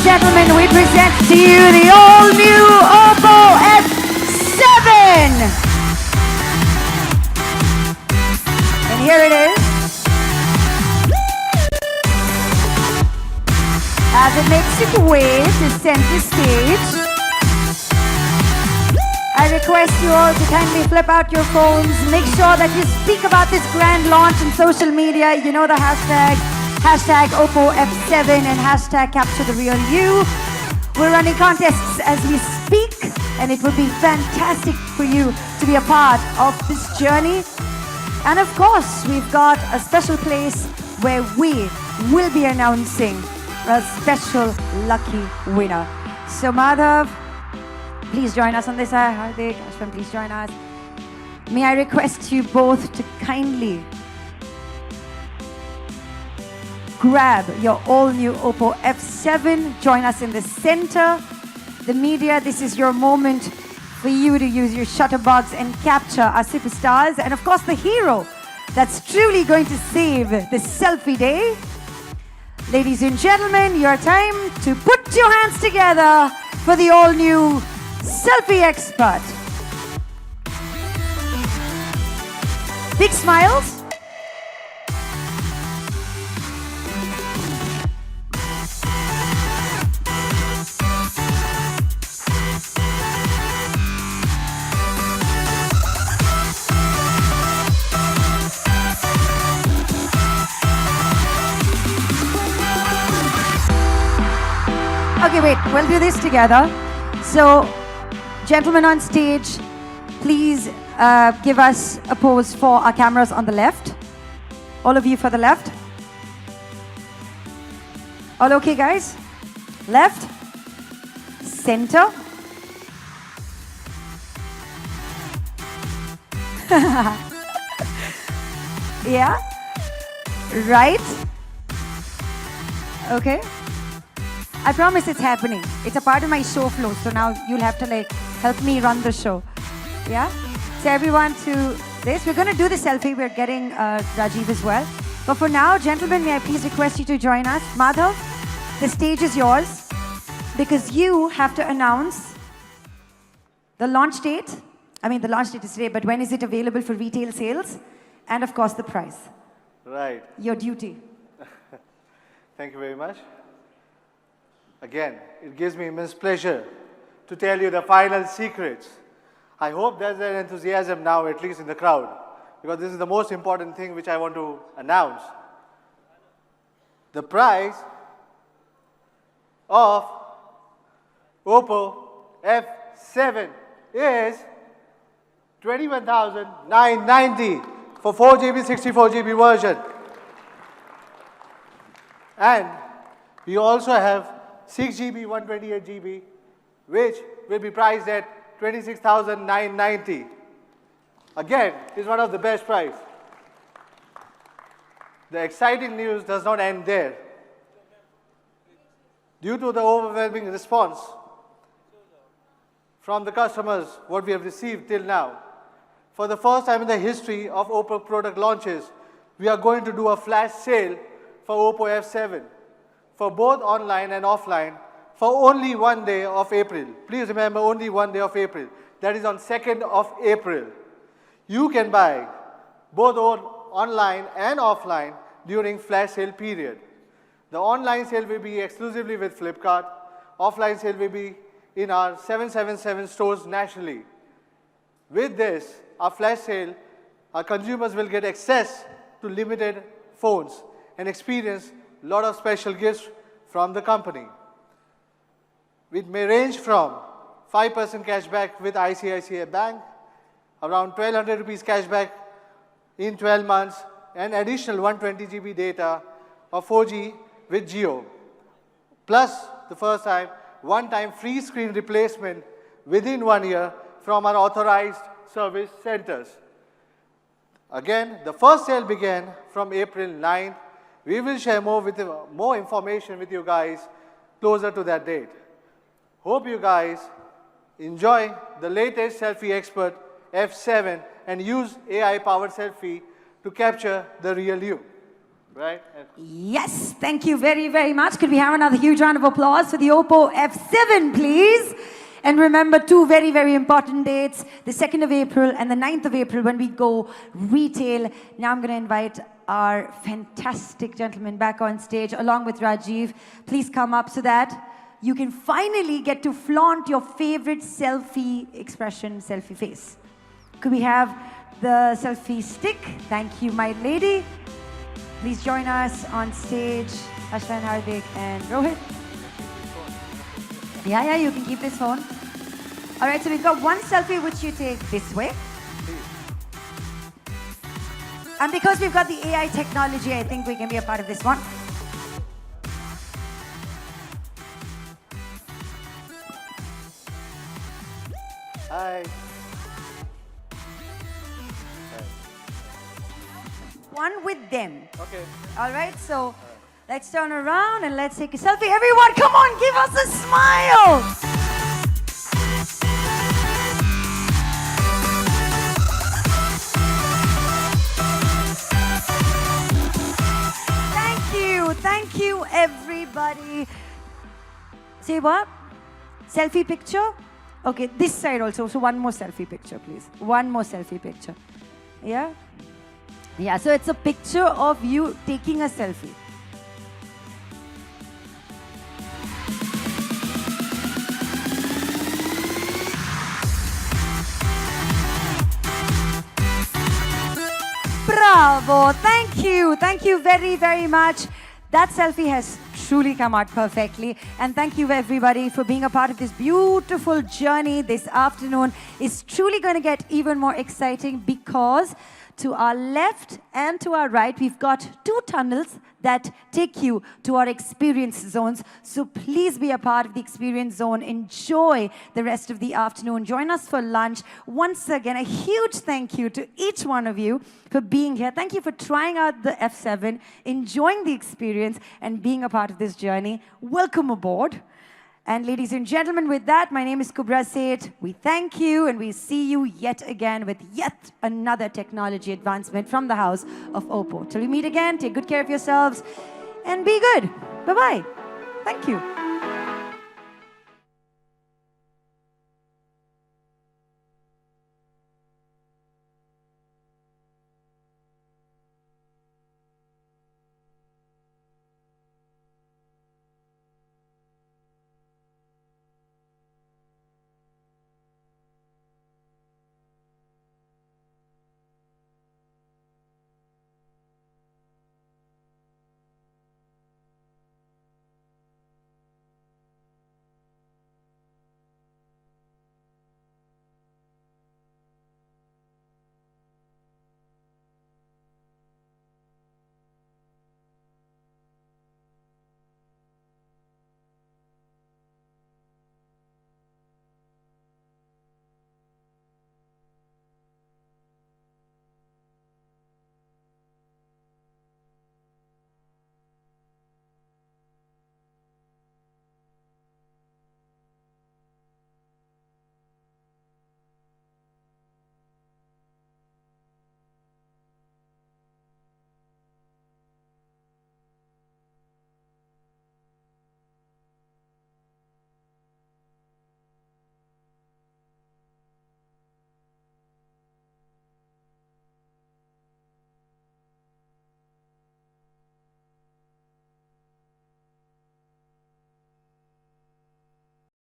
Gentlemen, we present to you the all-new OPPO F7! And here it is. As it makes its way to center stage, I request you all to kindly flip out your phones. Make sure that you speak about this grand launch on social media. You know the hashtag OPPO F7 and hashtag Capturetherealyou. We're running contests as we speak, and it would be fantastic for you to be a part of this journey. And of course, we've got a special place where we will be announcing a special lucky winner. So Madhav, please join us on this side. Hardik, Ashwin, please join us. May I request you both to kindly grab your all-new OPPO F7. Join us in the center. The media, this is your moment for you to use your shutterbugs and capture our superstars. And of course, the hero that's truly going to save the selfie day. Ladies and gentlemen, your time to put your hands together for the all-new selfie expert. Big smiles. Okay, wait, we'll do this together. So, gentlemen on stage, please give us a pose for our cameras on the left. All of you for the left. All okay, guys? Left, center, Yeah? Right? Okay. I promise it's happening. It's a part of my show flow, so now you'll have to like help me run the show. Yeah? So everyone to this. We're going to do the selfie. We're getting Rajiv as well. But for now, gentlemen, may I please request you to join us. Madhav, the stage is yours because you have to announce the launch date. I mean, the launch date is today, but when is it available for retail sales? And of course, the price. Right. Your duty. Thank you very much. Again, it gives me immense pleasure to tell you the final secrets. I hope there's an enthusiasm now, at least in the crowd, because this is the most important thing which I want to announce. The price of OPPO F7 is 21,990 for 4GB, 64GB version. And we also have 6GB, 128GB, which will be priced at 26,990. Again, is one of the best price. The exciting news does not end there. Due to the overwhelming response from the customers, what we have received till now, for the first time in the history of OPPO product launches, we are going to do a flash sale for OPPO F7 for both online and offline for only one day of April. Please remember, only one day of April. That is on 2nd of April. You can buy both online and offline during flash sale period. The online sale will be exclusively with Flipkart. Offline sale will be in our 777 stores nationally. With this, our flash sale, our consumers will get access to limited phones and experience a lot of special gifts from the company. It may range from 5% cashback with ICICI Bank, around 1,200 rupees cashback in 12 months, and additional 120GB data of 4G with Jio. Plus, the first time, one-time free screen replacement within 1 year from our authorized service centers. Again, the first sale began from April 9th. We will share more information with you guys closer to that date. Hope you guys enjoy the latest Selfie Expert F7 and use AI-powered selfie to capture the real you. Right? Yes, thank you very, very much. Could we have another huge round of applause for the OPPO F7, please? And remember two very, very important dates, the 2nd of April and the 9th of April when we go retail. Now I'm going to invite our fantastic gentleman back on stage along with Rajiv. Please come up so that you can finally get to flaunt your favorite selfie expression, selfie face. Could we have the selfie stick? Thank you, my lady. Please join us on stage, Ashlan, Hardik, and Rohit. Yeah, you can keep this phone. All right, so we've got one selfie which you take this way. And because we've got the AI technology, I think we can be a part of this one. Hi. One with them. Okay. All right, so let's turn around and let's take a selfie. Everyone, come on, give us a smile. Thank you, everybody. Say what? Selfie picture? Okay, this side also. So one more selfie picture, please. One more selfie picture. Yeah? Yeah, so it's a picture of you taking a selfie. Bravo! Thank you very, very much. That selfie has truly come out perfectly. And thank you, everybody, for being a part of this beautiful journey this afternoon. It's truly going to get even more exciting because To our left and to our right, we've got 2 tunnels that take you to our experience zones. So please be a part of the experience zone. Enjoy the rest of the afternoon. Join us for lunch. Once again, a huge thank you to each one of you for being here. Thank you for trying out the F7, enjoying the experience, and being a part of this journey. Welcome aboard. And ladies and gentlemen, with that, my name is Kubra Seth. We thank you, and we see you yet again with yet another technology advancement from the house of OPPO. Till we meet again, take good care of yourselves and be good. Bye-bye. Thank you.